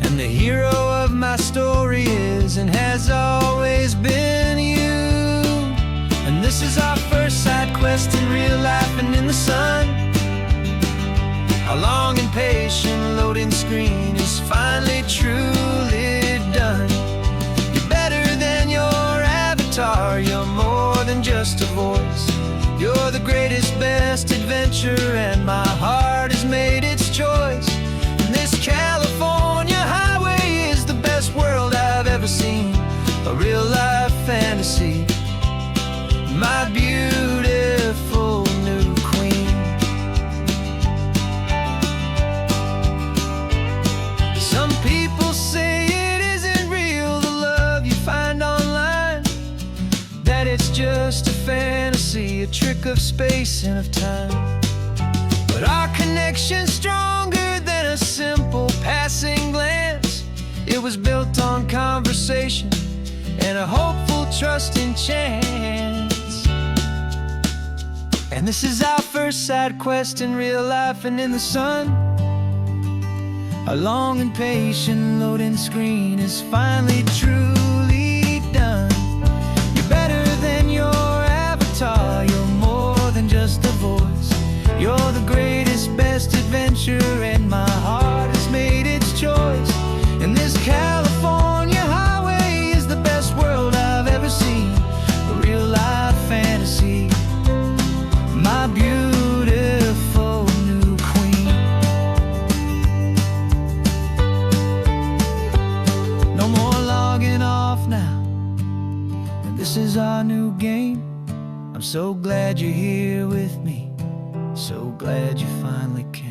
and the hero of my story is and has always been you. And this is our first side quest in real life and in the sun. Our long and patient loading screen is finally truly done. You're better than your avatar, you're more than just a voice. You're the greatest, best adventure, and my heart has made its choice. And this California highway is the best world I've ever seen, a real life fantasy, my beautiful new queen. Some people say it isn't real, the love you find online, that it's just a fantasy, a trick of space and of time. But our connection's stronger than a simple passing glance. It was built on conversation and a hopeful, trusting chance. And this is our first side quest in real life and in the sun. Our long and patient loading screen is finally truly done. You're better than your avatar, you're more than just a voice. You're the greatest, best adventure, and my heart has made its choice. In this California now, and this is our new game. I'm so glad you're here with me, so glad you finally came.